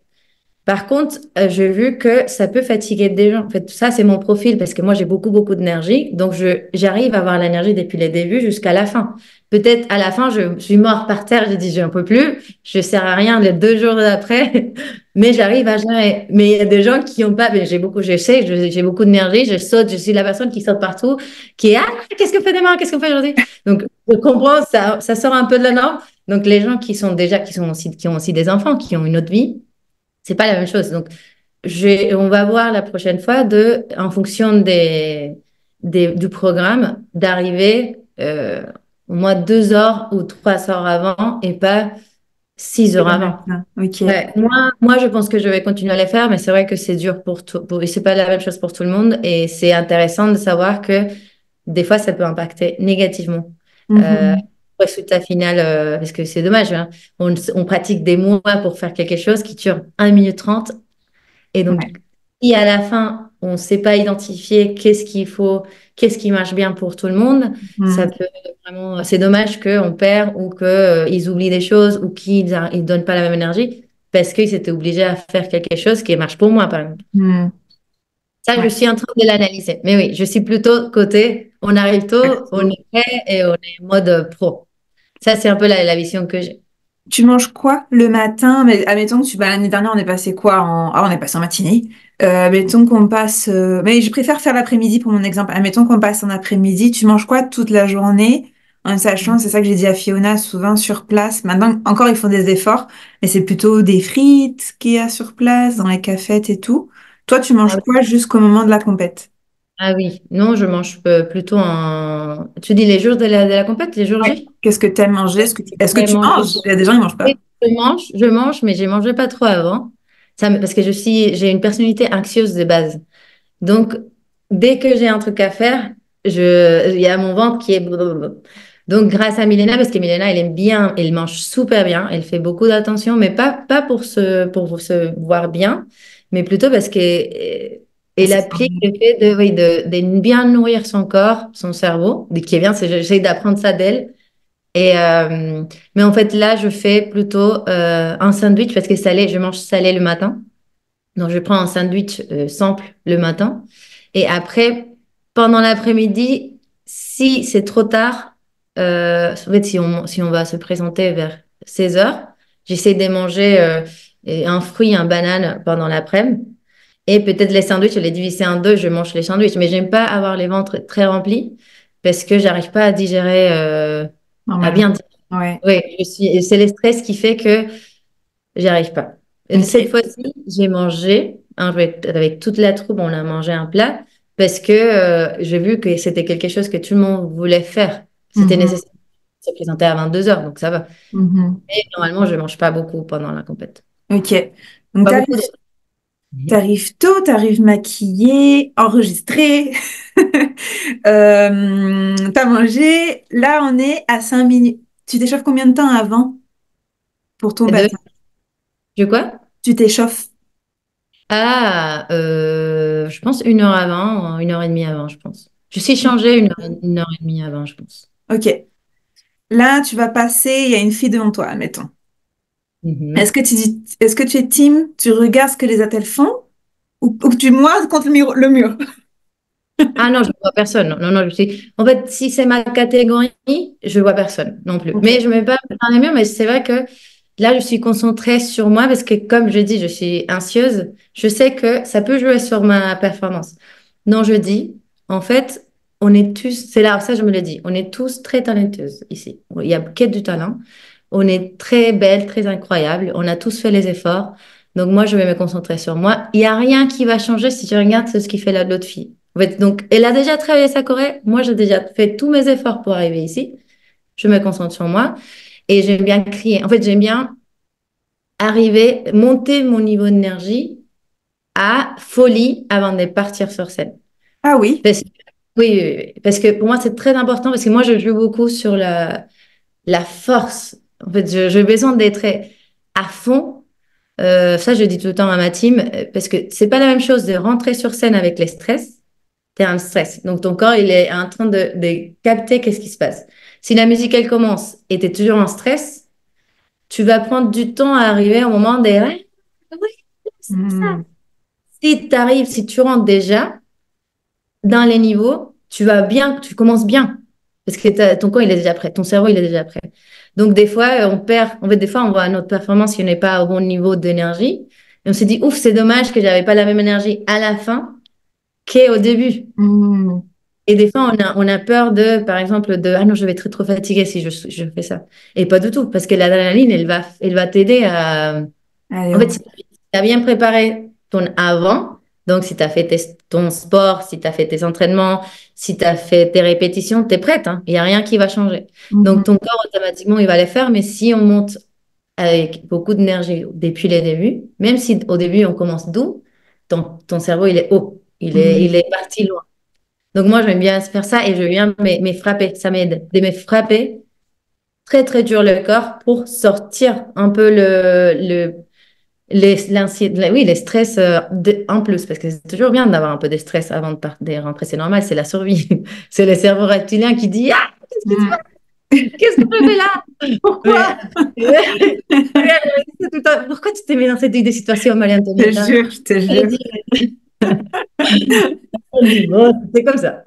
Par contre, j'ai vu que ça peut fatiguer des gens. En fait, ça, c'est mon profil parce que moi, j'ai beaucoup, beaucoup d'énergie. Donc, j'arrive à avoir l'énergie depuis les débuts jusqu'à la fin. Peut-être à la fin, je suis mort par terre. J'ai dit, je n'en peux plus. Je ne sers à rien les 2 jours d'après. Mais j'arrive à gérer. Mais il y a des gens qui n'ont pas. Mais je sais, j'ai beaucoup d'énergie. Je saute. Je suis la personne qui saute partout, qui est, ah, qu'est-ce qu'on fait demain? Qu'est-ce qu'on fait aujourd'hui? Donc, je comprends, ça sort un peu de la norme. Donc, les gens qui ont aussi des enfants, qui ont une autre vie, c'est pas la même chose. Donc, on va voir la prochaine fois en fonction du programme, d'arriver au moins 2 heures ou 3 heures avant et pas 6 heures Le avant. matin. Ok. Ouais, moi, je pense que je vais continuer à les faire, mais c'est vrai que c'est dur pour tout, et c'est pas la même chose pour tout le monde. Et c'est intéressant de savoir que des fois, ça peut impacter négativement. Euh, Mhm. Résultat final, parce que c'est dommage, hein. On pratique des mois pour faire quelque chose qui dure 1 minute 30. Et donc, Ouais. si à la fin, on ne sait pas identifier qu'est-ce qu'il faut, qu'est-ce qui marche bien pour tout le monde, ça Mhm. peut vraiment, c'est dommage qu'on perd ou qu'ils oublient des choses ou qu'ils ne donnent pas la même énergie parce qu'ils étaient obligés à faire quelque chose qui marche pour moi, par exemple. Mhm. Ça, je Ouais. suis en train de l'analyser. Mais oui, je suis plutôt côté, on arrive tôt, on Perso. est prêt et on est mode pro. Ça, c'est un peu la vision que j'ai. Tu manges quoi le matin? Mais admettons que l'année dernière, on est passé quoi on est passé en matinée. Admettons qu'on passe. Mais je préfère faire l'après-midi pour mon exemple. Admettons qu'on passe en après-midi. Tu manges quoi toute la journée? En sachant, c'est ça que j'ai dit à Fiona souvent sur place. Maintenant, encore, ils font des efforts, mais c'est plutôt des frites qu'il y a sur place, dans les cafettes et tout. Toi, tu Ah manges oui. quoi jusqu'au moment de la compète? Ah oui. Non, je mange plutôt en. Tu dis les jours de la compète, les jours Ouais. J? Qu'est-ce que tu aimes manger? Est-ce que J'ai tu mangé. manges? Il y a des gens, ils mangent pas. Je mange, mais j'ai mangé pas trop avant. Parce que j'ai une personnalité anxieuse de base. Donc, dès que j'ai un truc à faire, il y a mon ventre qui est blablabla. Donc, grâce à Milena, parce que Milena, elle aime bien, elle mange super bien, elle fait beaucoup d'attention, mais pas pour se voir bien, mais plutôt parce Ah, qu'elle c'est ça. applique le fait oui, de bien nourrir son corps, son cerveau, qui est bien, j'essaie d'apprendre ça d'elle. Mais en fait, là, je fais plutôt un sandwich parce que salé, je mange salé le matin. Donc, je prends un sandwich simple le matin. Et après, pendant l'après-midi, si c'est trop tard, en fait, si on va se présenter vers 16 heures, j'essaie de manger un fruit, un banane pendant l'après-midi. Et peut-être les sandwichs, je les diviser en deux, je mange les sandwichs. Mais j'aime pas avoir les ventres très remplis parce que j'arrive pas à digérer, à Normalement. bien digérer. Ouais. Oui, c'est le stress qui fait que j'y arrive pas. Et cette Ok. fois-ci, j'ai mangé, hein, avec toute la troupe, on a mangé un plat parce que j'ai vu que c'était quelque chose que tout le monde voulait faire. C'était Mhm. nécessaire de se présenter à 22 heures, donc ça va. Mhm. Et normalement, je mange pas beaucoup pendant la compète. Ok. Donc, Pas beaucoup de. t'arrives tôt, t'arrives maquillée, enregistrée. T'as mangé. Là, on est à 5 minutes. Tu t'échauffes combien de temps avant pour ton De, baptême? de quoi? Tu t'échauffes. Ah, je pense 1 heure avant, 1 heure et demie avant, je pense. Je suis changée une heure et demie avant, je pense. Ok. Là, tu vas passer, il y a une fille devant toi, admettons. Mhm. Est-ce que tu es team, tu regardes ce que les attelles font ou tu moises contre le mur? Ah non, je ne vois personne. Non, non, non, En fait, si c'est ma catégorie, je ne vois personne non plus. Ok. Mais je ne mets pas dans les murs, mais c'est vrai que là, je suis concentrée sur moi parce que, comme je dis, je suis anxieuse. Je sais que ça peut jouer sur ma performance. Non, je dis, en fait, on est tous, c'est là, ça, je me le dis, on est tous très talentueuses ici. Il y a que du talent. On est très belles, très incroyables. On a tous fait les efforts. Donc, moi, je vais me concentrer sur moi. Il n'y a rien qui va changer si tu regardes ce qui fait l'autre fille. En fait, donc, elle a déjà travaillé sa Corée. Moi, j'ai déjà fait tous mes efforts pour arriver ici. Je me concentre sur moi et j'aime bien crier. En fait, j'aime bien arriver, monter mon niveau d'énergie à folie avant de partir sur scène. Ah oui. Parce, oui, oui, oui, oui. Parce que pour moi, c'est très important parce que moi, je joue beaucoup sur la force. En fait, j'ai besoin d'être à fond. Ça, je dis tout le temps à ma team parce que c'est pas la même chose de rentrer sur scène avec les stress. Tu es en stress. Donc, ton corps, il est en train de capter qu'est-ce qui se passe. Si la musique, elle commence et tu es toujours en stress, tu vas prendre du temps à arriver au moment des... Ouais, oui, Hmm. Si tu arrives, si tu rentres déjà dans les niveaux, tu vas bien, tu commences bien. Parce que ton corps, il est déjà prêt, ton cerveau, il est déjà prêt. Donc, des fois, on perd, en fait, des fois, on voit notre performance si on n'est pas au bon niveau d'énergie. Et on se dit, ouf, c'est dommage que j'avais pas la même énergie à la fin qu'au début. Hmm. Et des fois, on a peur de, par exemple, de, ah non, je vais être trop fatiguée si je fais ça. Et pas du tout, parce que l'adrénaline, elle va t'aider à, Allez, en fait, si tu as bien préparé ton avant, donc si tu as fait ton sport, si tu as fait tes entraînements, si tu as fait tes répétitions, tu es prête, hein. Il n'y a rien qui va changer. Donc Mhm. ton corps, automatiquement, il va les faire, mais si on monte avec beaucoup d'énergie depuis les débuts, même si au début on commence doux, ton cerveau, il est haut, il Mhm. est parti loin. Donc moi, j'aime bien faire ça et je viens me frapper, ça m'aide, de me frapper très, très dur le corps pour sortir un peu oui, les stress en plus, parce que c'est toujours bien d'avoir un peu de stress avant de rentrer, c'est normal, c'est la survie. C'est le cerveau reptilien qui dit, ah, qu'est-ce qui se passe? Mhm. Qu'est-ce que je fais là? Mais, Pourquoi? pourquoi tu t'es mis dans cette situation, Je te Marie-Antonietta? jure, je te Elle jure. dit, elle dit, bon, c'est comme ça.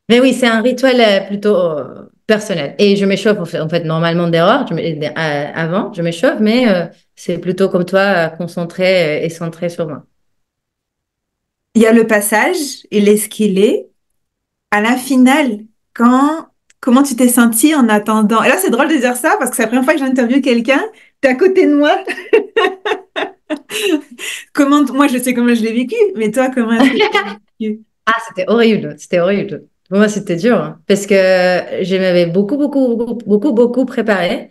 Mais oui, c'est un rituel plutôt personnel. Et je m'échauffe, en fait, normalement dehors, avant, je m'échauffe, mais c'est plutôt comme toi, concentré et centré sur moi. Il y a le passage, il est ce qu'il est. À la finale, quand, comment tu t'es sentie en attendant? Et là, c'est drôle de dire ça parce que c'est la première fois que j'interviewe quelqu'un. T'es à côté de moi. Comment, moi, je sais comment je l'ai vécu, mais toi, comment est-ce que tu l'as vécu? Ah, c'était horrible, c'était horrible. Pour moi, c'était dur, hein, parce que je m'avais beaucoup, beaucoup, beaucoup, beaucoup, beaucoup préparé.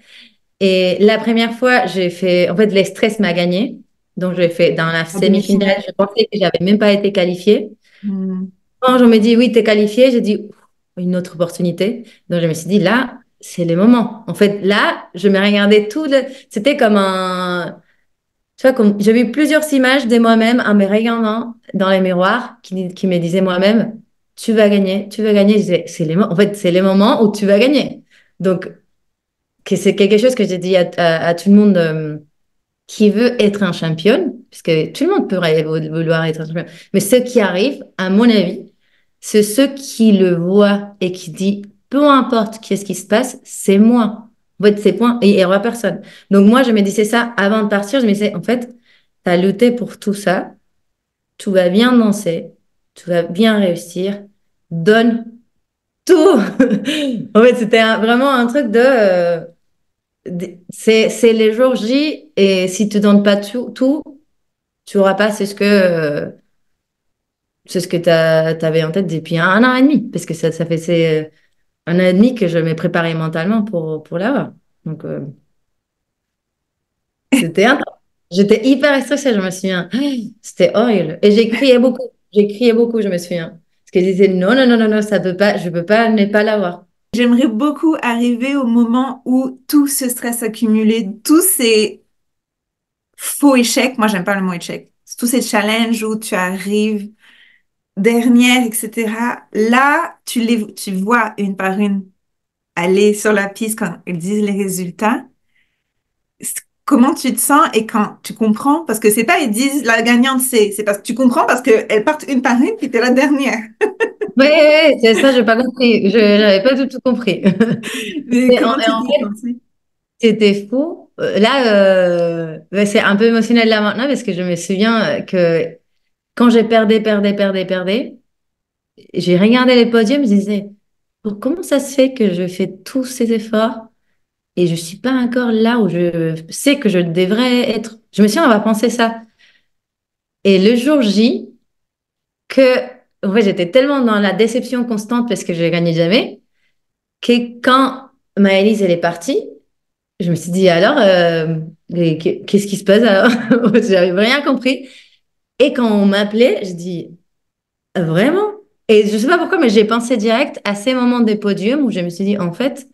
Et la première fois, j'ai fait, en fait, le stress m'a gagné. Donc, j'ai fait dans la La semi-finale, demi-finale. je pensais que j'avais même pas été qualifiée. Hmm. Quand on me dit oui, tu es qualifiée, j'ai dit ouf, une autre opportunité. Donc je me suis dit là, c'est le moment. En fait, là, je me regardais tout le. C'était comme un. Tu vois, comme j'ai vu plusieurs images de moi-même en me regardant dans les miroirs qui me disaient moi-même, tu vas gagner, tu vas gagner. Je disais, en fait, c'est les moments où tu vas gagner. Donc, que c'est quelque chose que j'ai dit à tout le monde qui veut être un champion, puisque tout le monde pourrait vouloir être un champion, mais ceux qui arrivent, à mon avis, c'est ceux qui le voient et qui disent, peu importe qu'est-ce qui se passe, c'est moi. En fait, c'est point, et il n'y aura personne. Donc moi, je me disais ça avant de partir, je me disais, en fait, tu as lutté pour tout ça, tout va bien danser, tout va bien réussir, donne tout. En fait, c'était vraiment un truc c'est les jours J et si tu donnes pas tout, tu auras pas c'est ce que tu avais en tête depuis un an et demi, parce que ça fait un an et demi que je m'ai préparé mentalement pour l'avoir. Donc, c'était intense. J'étais hyper stressée, je me souviens. C'était horrible. Et j'ai crié beaucoup. J'ai crié beaucoup, je me souviens. Parce que je disais non, non, non, non, non, ça peut pas, je peux pas ne pas l'avoir. J'aimerais beaucoup arriver au moment où tout ce stress accumulé, tous ces faux échecs, moi j'aime pas le mot échec, tous ces challenges où tu arrives dernière, etc. Là, tu vois une par une aller sur la piste quand ils disent les résultats. Comment tu te sens et quand tu comprends, parce que c'est pas ils disent la gagnante c'est parce que tu comprends parce qu'elles partent une par une puis t'es la dernière. Oui, oui, c'est ça, j'ai pas compris. Je n'avais pas du tout compris. Mais Et en, comment et tu en t'es fait, senti? c'était fou. Là, ouais, c'est un peu émotionnel là maintenant parce que je me souviens que quand j'ai perdais, j'ai regardé les podiums, je disais, comment ça se fait que je fais tous ces efforts et je suis pas encore là où je sais que je devrais être. Je me suis dit, on va penser ça. Et le jour J, que en fait, j'étais tellement dans la déception constante parce que je gagnais jamais, que quand Maëlys, elle est partie, je me suis dit, alors, qu'est-ce qui se passe alors? J'avais rien compris. Et quand on m'appelait, je dis, vraiment? Et je sais pas pourquoi, mais j'ai pensé direct à ces moments des podiums où je me suis dit, en fait,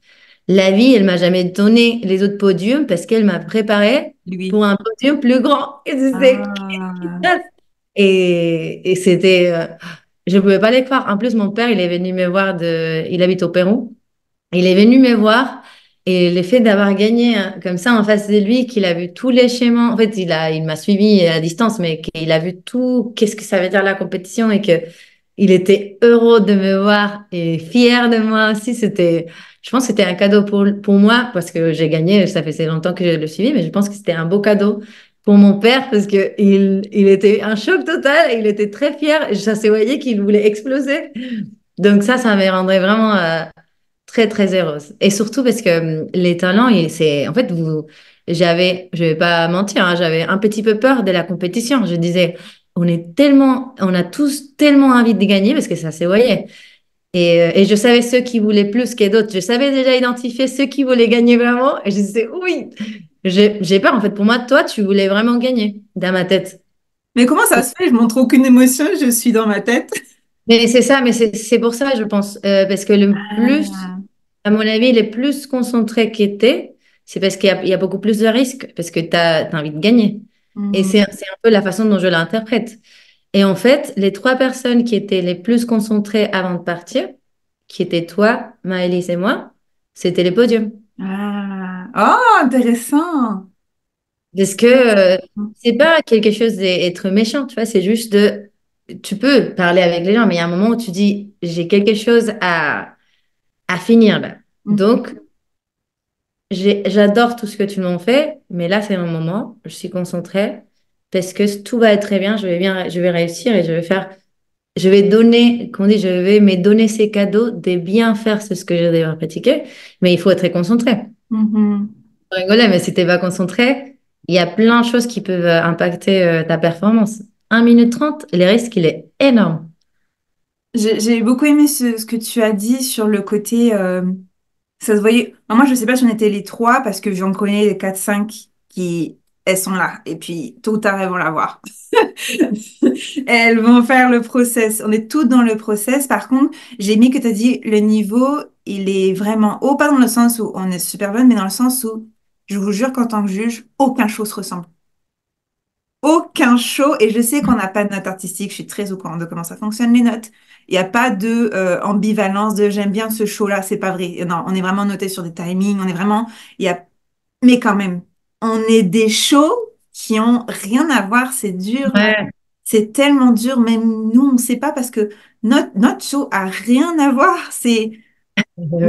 la vie, elle m'a jamais donné les autres podiums parce qu'elle m'a préparé Lui. pour un podium plus grand. Et je disais, qu'est-ce qui se Ah. passe? Et c'était, je pouvais pas les croire. En plus, mon père, il est venu me voir il habite au Pérou. Il est venu me voir Et l'effet d'avoir gagné hein, comme ça en face de lui, qu'il a vu tous les schémas, en fait, il m'a suivi à distance, mais qu'il a vu tout, qu'est-ce que ça veut dire la compétition et que il était heureux de me voir et fier de moi aussi. Je pense que c'était un cadeau pour moi parce que j'ai gagné, ça fait longtemps que je le suivi, mais je pense que c'était un beau cadeau pour mon père parce que il était un choc total, il était très fier et ça se voyait qu'il voulait exploser. Donc ça me rendrait vraiment très, très heureuse. Et surtout parce que les talents, c'est, en fait, je vais pas mentir, hein, j'avais un petit peu peur de la compétition. Je disais, on a tous tellement envie de gagner parce que ça se voyait. Et je savais ceux qui voulaient plus que d'autres. Je savais déjà identifier ceux qui voulaient gagner vraiment. Et je disais, oui, j'ai peur. En fait, pour moi, toi, tu voulais vraiment gagner dans ma tête. Mais comment ça se fait? Je montre aucune émotion, je suis dans ma tête. Mais c'est ça, mais c'est pour ça, je pense. Parce que le plus, Ah. à mon avis, les plus concentrés qu'étaient, c'est parce il y a beaucoup plus de risques, parce que tu as envie de gagner. Et Mhm. c'est un peu la façon dont je l'interprète. Et en fait, les trois personnes qui étaient les plus concentrées avant de partir, qui étaient toi, Maëlys et moi, c'était les podiums. Ah. Oh, intéressant. Parce que c'est pas quelque chose d'être méchant, tu vois, c'est juste tu peux parler avec les gens, mais il y a un moment où tu dis, j'ai quelque chose à finir là. Donc, Mhm. j'adore tout ce que tu m'as fait, mais là, c'est un moment, je suis concentrée parce que tout va être très bien, je vais réussir et je vais donner, comment on dit, je vais me donner ces cadeaux de bien faire ce que je devrais pratiquer, mais il faut être concentré. Mhm. Je rigolais, mais si t'es pas concentré, il y a plein de choses qui peuvent impacter ta performance. 1 minute 30, le risque, il est énorme. J'ai beaucoup aimé ce que tu as dit sur le côté, ça se voyait. Moi, je sais pas si on était les trois parce que j'en connais les 4-5 qui, elles sont là. Et puis, tôt ou tard, elles vont la voir. Elles vont faire le process. On est tous dans le process. Par contre, j'ai aimé que tu as dit le niveau, il est vraiment haut, pas dans le sens où on est super bonne, mais dans le sens où, je vous jure qu'en tant que juge, aucun show se ressemble. Aucun show. Et je sais qu'on n'a pas de notes artistiques. Je suis très au courant de comment ça fonctionne, les notes. Il n'y a pas de ambivalence de j'aime bien ce show-là. C'est pas vrai. Non, on est vraiment noté sur des timings. On est vraiment, il y a, mais quand même, on est des shows qui ont rien à voir. C'est dur, là. Ouais. C'est tellement dur, même nous, on ne sait pas parce que notre show a rien à voir. Il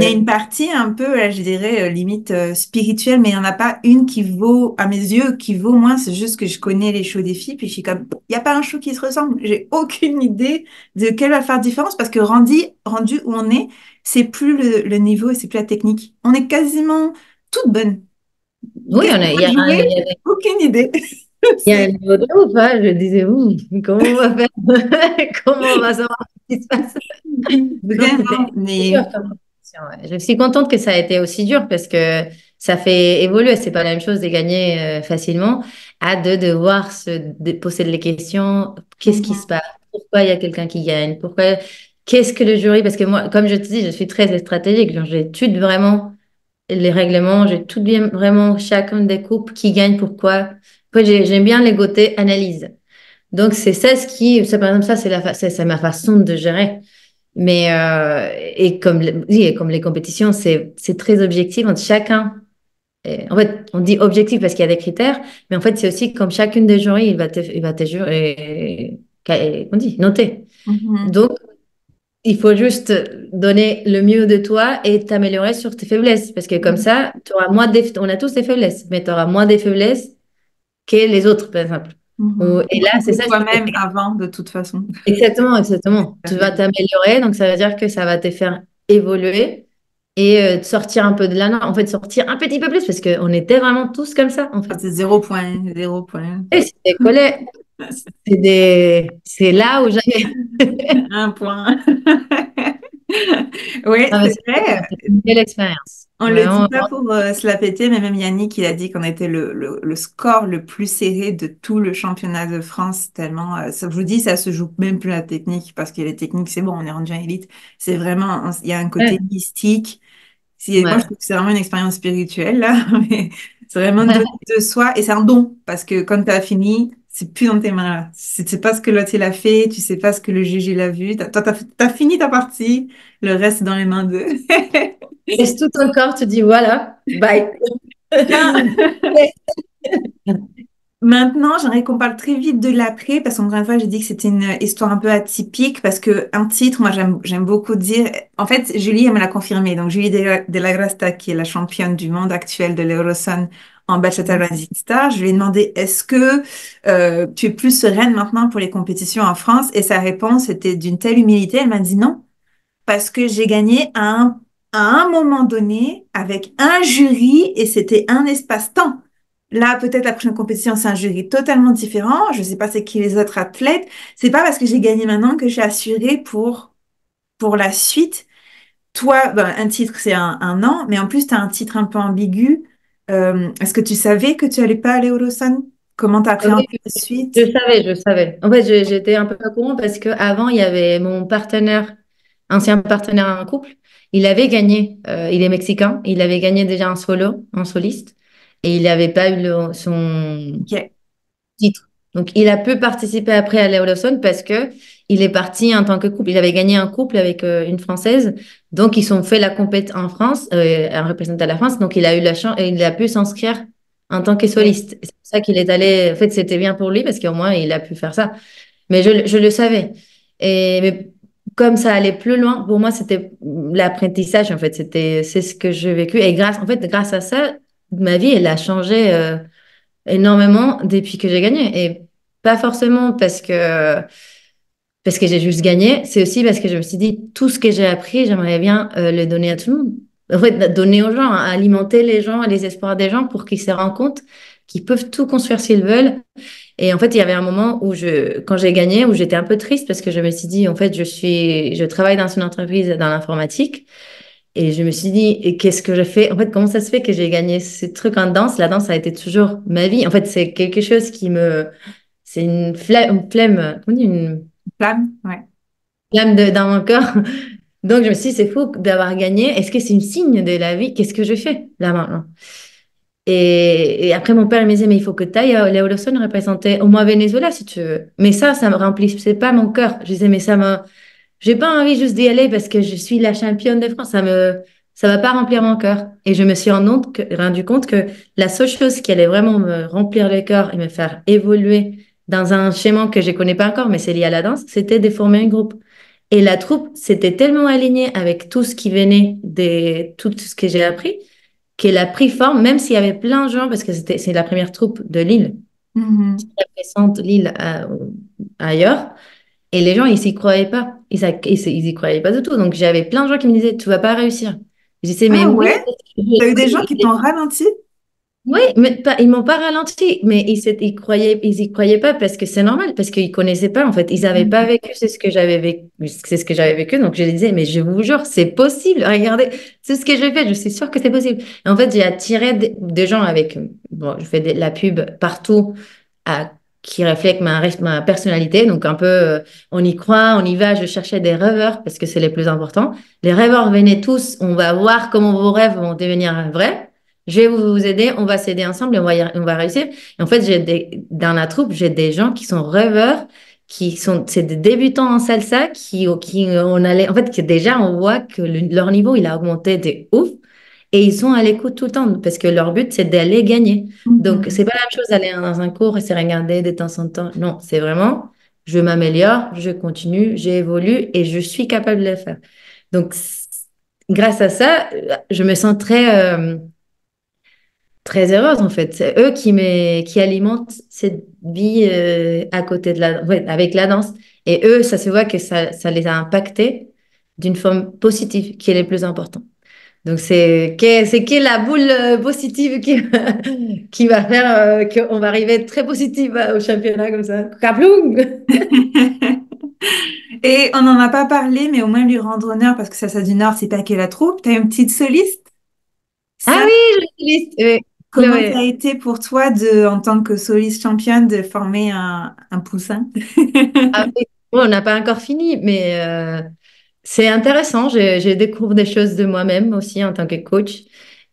y a une Ouais. partie un peu, je dirais, limite spirituelle, mais il n'y en a pas une qui vaut, à mes yeux, qui vaut moins. C'est juste que je connais les shows des filles, puis je suis comme, il n'y a pas un show qui se ressemble. J'ai aucune idée de quelle va faire différence parce que rendu où on est, c'est plus le niveau et c'est plus la technique. On est quasiment toutes bonnes. Oui, Qu'est-ce qu'on va jouer? Aucune idée. il y a un C'est niveau de ouf, hein. Je disais, comment on va faire? Comment on va savoir ce qui se passe? Non, vraiment, c'était dur mais. comme compétition, ouais. Je suis contente que ça a été aussi dur parce que ça fait évoluer. C'est pas la même chose de gagner facilement à de devoir poser les questions. Qu'est-ce qui se Mhm, passe? Pourquoi il y a quelqu'un qui gagne? Qu'est-ce que le jury? Parce que moi, comme je te dis, je suis très stratégique. Genre, j'étudie vraiment les règlements, j'étudie bien vraiment chacun des coupes qui gagne, pourquoi. Après, j'aime bien les côtés analyse. Donc, c'est ça ça, par exemple, ça, c'est ma façon de gérer. Mais, oui, et comme les compétitions, c'est très objectif entre chacun. En fait, on dit objectif parce qu'il y a des critères, mais en fait, c'est aussi comme chacune des jurys, il va te jurer, on dit, noter. mhm, Donc, il faut juste donner le mieux de toi et t'améliorer sur tes faiblesses. Parce que comme mhm, ça, on a tous des faiblesses, mais tu auras moins des faiblesses que les autres, par exemple. mhm. Et là, c'est De ça, je trouve que toi-même avant, de toute façon. exactement, exactement. Tu vas t'améliorer, donc ça veut dire que ça va te faire évoluer et te sortir un peu de la norme. En fait, sortir un petit peu plus parce qu'on était vraiment tous comme ça, en Ah, fait. c'est 0 point, 0 point. Et c'était collé. C'est là où j'avais. 1 point. Oui, Ah, mais c'est vrai. c'était une belle expérience. On le dit Vraiment. pas pour se la péter, mais même Yannick, il a dit qu'on était le score le plus serré de tout le championnat de France, tellement, ça, je vous dis, ça se joue même plus à la technique, parce que les techniques, c'est bon, on est rendu en élite. C'est vraiment, il y a un côté Ouais, mystique. Moi, je ouais. trouve que c'est vraiment une expérience spirituelle, là, mais c'est vraiment donner de soi, et c'est un don, parce que quand tu as fini, C'est plus dans tes mains là. Tu sais pas ce que l'autre il a fait, tu sais pas ce que le juge il a vu. Toi, t'as fini ta partie, le reste est dans les mains d'eux. Laisse tout ton corps, tu dis voilà, bye. Tiens, maintenant, j'aimerais qu'on parle très vite de l'après, parce qu'encore une fois, j'ai dit que c'était une histoire un peu atypique, parce que un titre, moi, j'aime beaucoup dire. En fait, Julie, elle me l'a confirmé. Donc, Julie de la Grasta, qui est la championne du monde actuelle de l'Eurosun en Bachata Rising Star, je lui ai demandé est-ce que tu es plus sereine maintenant pour les compétitions en France? Et sa réponse était d'une telle humilité, elle m'a dit non, parce que j'ai gagné à un moment donné avec un jury et c'était un espace-temps. Là, peut-être la prochaine compétition, c'est un jury totalement différent. Je sais pas c'est qui les autres athlètes. C'est pas parce que j'ai gagné maintenant que j'ai assuré pour la suite. Toi, ben, un titre, c'est un an, mais en plus, tu as un titre un peu ambigu. Est-ce que tu savais que tu allais pas aller au Lausanne? Comment t'as Oui, appréhendé la suite? je savais, je savais. En fait, j'étais un peu au courant parce qu'avant, il y avait mon partenaire, ancien partenaire en couple, il avait gagné, il est mexicain, il avait gagné déjà un solo, en soliste, et il n'avait pas eu son Ok, titre. Donc, il a pu participer après à l'Eurolawson parce que il est parti en tant que couple. Il avait gagné un couple avec une Française. Donc, ils ont fait la compète en France, en représentant la France. Donc, il a eu la chance et il a pu s'inscrire en tant que ok. soliste. C'est pour ça qu'il est allé. En fait, c'était bien pour lui parce qu'au moins, il a pu faire ça. Mais je le savais. Mais comme ça allait plus loin, pour moi, c'était l'apprentissage, en fait. C'est ce que j'ai vécu. Et grâce à ça, ma vie, elle a changé. Énormément depuis que j'ai gagné. Et pas forcément parce que j'ai juste gagné, c'est aussi parce que je me suis dit, tout ce que j'ai appris, j'aimerais bien le donner à tout le monde. En fait, donner aux gens, alimenter les gens, les espoirs des gens pour qu'ils se rendent compte qu'ils peuvent tout construire s'ils veulent. Et en fait, il y avait un moment quand j'ai gagné, où j'étais un peu triste parce que je me suis dit, en fait, je travaille dans une entreprise dans l'informatique. Et je me suis dit, et qu'est-ce que je fais? En fait, comment ça se fait que j'ai gagné ce truc en danse? La danse a été toujours ma vie. En fait, c'est quelque chose c'est comment on dit, une Flamme? Ouais. flamme dans mon corps. Donc, je me suis dit, c'est fou d'avoir gagné. Est-ce que c'est une signe de la vie? Qu'est-ce que je fais là maintenant? Et après, mon père il me disait, mais il faut que tu ailles à Léo Lawson représenter au moins Venezuela si tu veux. Mais ça me remplissait pas mon cœur. Je disais, mais j'ai pas envie juste d'y aller parce que je suis la championne de France. Ça va pas remplir mon cœur. Et je me suis rendu compte que la seule chose qui allait vraiment me remplir le cœur et me faire évoluer dans un schéma que je connais pas encore, mais c'est lié à la danse, c'était de former un groupe. Et la troupe s'était tellement alignée avec tout ce qui venait tout ce que j'ai appris qu'elle a pris forme, même s'il y avait plein de gens, parce que c'est la première troupe de Lille, Mhm. qui représente Lille ailleurs. Et les gens, ils s'y croyaient pas. Ils y croyaient pas du tout. Donc, j'avais plein de gens qui me disaient, tu vas pas réussir. Je disais, mais Ah oui, ouais? T'as eu des gens qui t'ont ralenti? oui, mais ils m'ont pas ralenti, mais ils y croyaient pas parce que c'est normal, parce qu'ils connaissaient pas, en fait. Ils avaient pas Mhm. vécu, c'est ce que j'avais vécu. Donc, je les disais, mais je vous jure, c'est possible. Regardez, c'est ce que je fais. Je suis sûre que c'est possible. Et en fait, j'ai attiré des gens bon, je fais de la pub partout à, qui reflètent ma personnalité. Donc, un peu, on y croit, on y va. Je cherchais des rêveurs parce que c'est les plus importants. Les rêveurs venaient tous. On va voir comment vos rêves vont devenir vrais. Je vais vous aider. On va s'aider ensemble et on va réussir. Et en fait, dans la troupe, j'ai des gens qui sont rêveurs, c'est des débutants en salsa on allait, en fait, que déjà, on voit que leur niveau, il a augmenté de ouf. Et ils sont à l'écoute tout le temps parce que leur but, c'est d'aller gagner. Donc, Mhm. c'est pas la même chose d'aller dans un cours et se regarder de temps en temps. Non, c'est vraiment, je m'améliore, je continue, j'évolue et je suis capable de le faire. Donc, grâce à ça, je me sens très heureuse en fait. C'est eux qui alimentent cette vie à côté ouais, avec la danse. Et eux, ça se voit que ça les a impactés d'une forme positive, qui est le plus important. Donc, c'est la boule positive qui va faire qu'on va arriver très positive au championnat comme ça. Kabloum! Et on n'en a pas parlé, mais au moins lui rendre honneur parce que ça du Nord, c'est pas que la troupe. T'as une petite soliste. Ah Ça, oui, je l'utilise. comment ça a Chloé. été pour toi en tant que soliste championne, de former un poussin? Ah oui. Bon, on n'a pas encore fini, mais c'est intéressant. Je découvre des choses de moi-même aussi en tant que coach.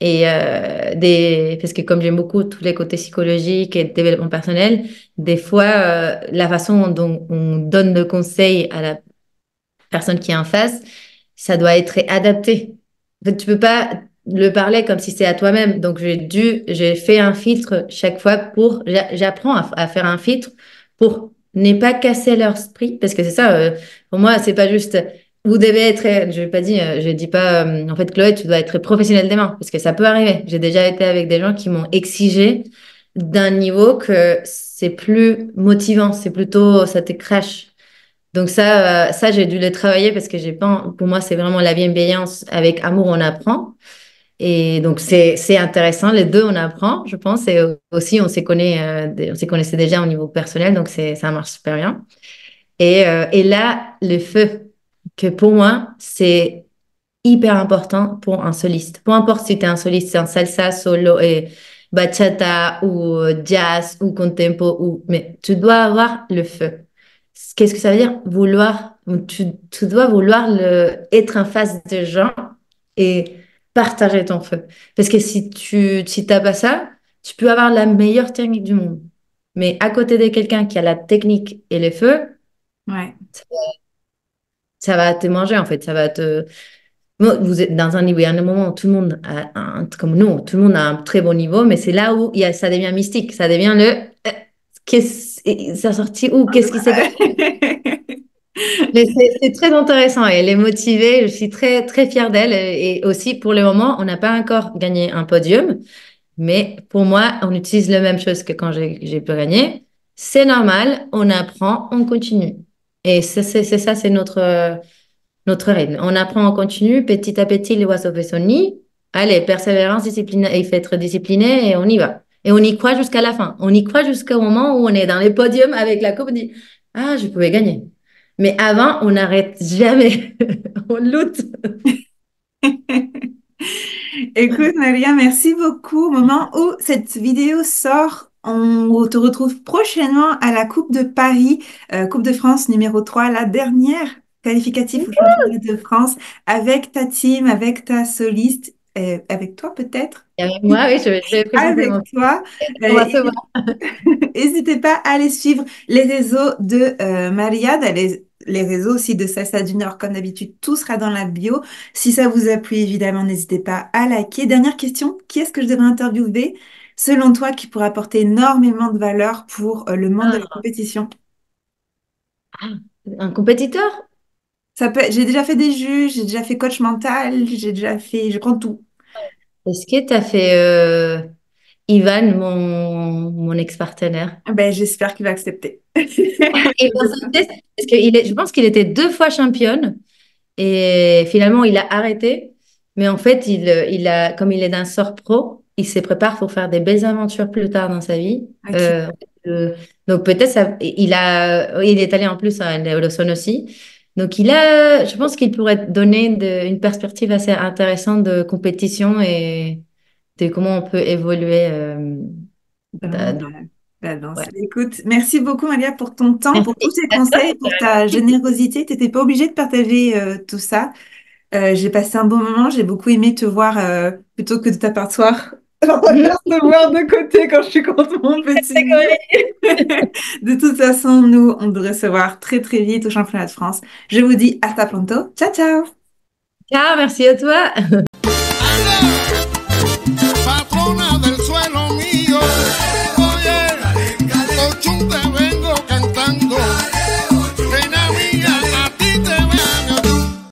Parce que comme j'aime beaucoup tous les côtés psychologiques et développement personnel, des fois, la façon dont on donne le conseil à la personne qui est en face, ça doit être adapté. En fait, tu peux pas le parler comme si c'était à toi-même. Donc, j'ai fait un filtre chaque fois j'apprends à faire un filtre pour ne pas casser leur esprit. Parce que c'est ça, pour moi, c'est pas juste, vous devez être, je dis pas, en fait, Chloé, tu dois être professionnelle des mains. Parce que ça peut arriver. J'ai déjà été avec des gens qui m'ont exigé d'un niveau que c'est plus motivant. C'est plutôt, ça te crache. Donc ça j'ai dû le travailler parce que j'ai pas, pour moi, c'est vraiment la bienveillance avec amour, on apprend. Et donc c'est intéressant, les deux, on apprend, je pense. Et aussi, on s'est connaissait déjà au niveau personnel, donc ça marche super bien. Et là, le feu, que pour moi, c'est hyper important pour un soliste. Peu importe si tu es un soliste, c'est un salsa, solo et bachata ou jazz ou contempo, mais tu dois avoir le feu. Qu'est-ce que ça veut dire? Tu dois vouloir être en face des gens et partager ton feu. Parce que si t'as pas ça, tu peux avoir la meilleure technique du monde. Mais à côté de quelqu'un qui a la technique et le feu, Ouais. ça va te manger en fait. Vous êtes dans un niveau, il y a un moment où tout le monde comme nous, tout le monde a un très bon niveau, mais c'est là où ça devient mystique. Ça devient ça sorti où? Qu'est-ce qui s'est passé? Mais c'est très intéressant. Elle est motivée. Je suis très, très fière d'elle. Et aussi, pour le moment, on n'a pas encore gagné un podium. Mais pour moi, on utilise la même chose que quand j'ai pu gagner. C'est normal. On apprend, on continue. Et c'est ça, c'est notre rythme. On apprend, on continue. Petit à petit, l'oiseau fait son nid. Allez, persévérance, discipline. Il faut être discipliné et on y va. Et on y croit jusqu'à la fin. On y croit jusqu'au moment où on est dans les podiums avec la coupe. On dit, ah, je pouvais gagner. Mais avant, on n'arrête jamais. On lutte. Écoute, Maria, merci beaucoup. Au moment où cette vidéo sort, on te retrouve prochainement à la Coupe de Paris, Coupe de France numéro 3, la dernière qualificative au championnat de France, avec ta team, avec ta soliste, avec toi peut-être, Et avec moi, oui, je vais présenter mon. avec toi. On Euh, va se voir. N'hésitez pas à aller suivre les réseaux de Maria, les réseaux aussi de Salsa Junior, comme d'habitude, tout sera dans la bio. Si ça vous a plu, évidemment, n'hésitez pas à liker. Dernière question, qui est-ce que je devrais interviewer, selon toi, qui pourrait apporter énormément de valeur pour le monde de la Ah, compétition? ah, un compétiteur? J'ai déjà fait des juges, j'ai déjà fait coach mental, j'ai déjà fait, je prends tout. Est-ce que tu as fait Ivan, mon ex-partenaire? Ah ben, j'espère qu'il va accepter. Et dans un test, parce que je pense qu'il était 2 fois championne. Et finalement, il a arrêté. Mais en fait, comme il est d'un sort pro, il se prépare pour faire des belles aventures plus tard dans sa vie. Ok. Donc peut-être il est allé en plus à l'Euroson aussi. Donc je pense qu'il pourrait donner une perspective assez intéressante de compétition et de comment on peut évoluer. Vraiment, Donc, non, ouais. écoute, merci beaucoup, Maria, pour ton temps, pour tous Merci tes à toi. conseils, pour ta générosité. Tu n'étais pas obligée de partager tout ça. J'ai passé un bon moment, j'ai beaucoup aimé te voir plutôt que de t'apercevoir. On préfère se voir de côté quand je suis contre mon petit mur. De toute façon, nous, on devrait se voir très très vite au championnat de France. Je vous dis hasta pronto. Ciao, ciao! Ciao, merci à toi.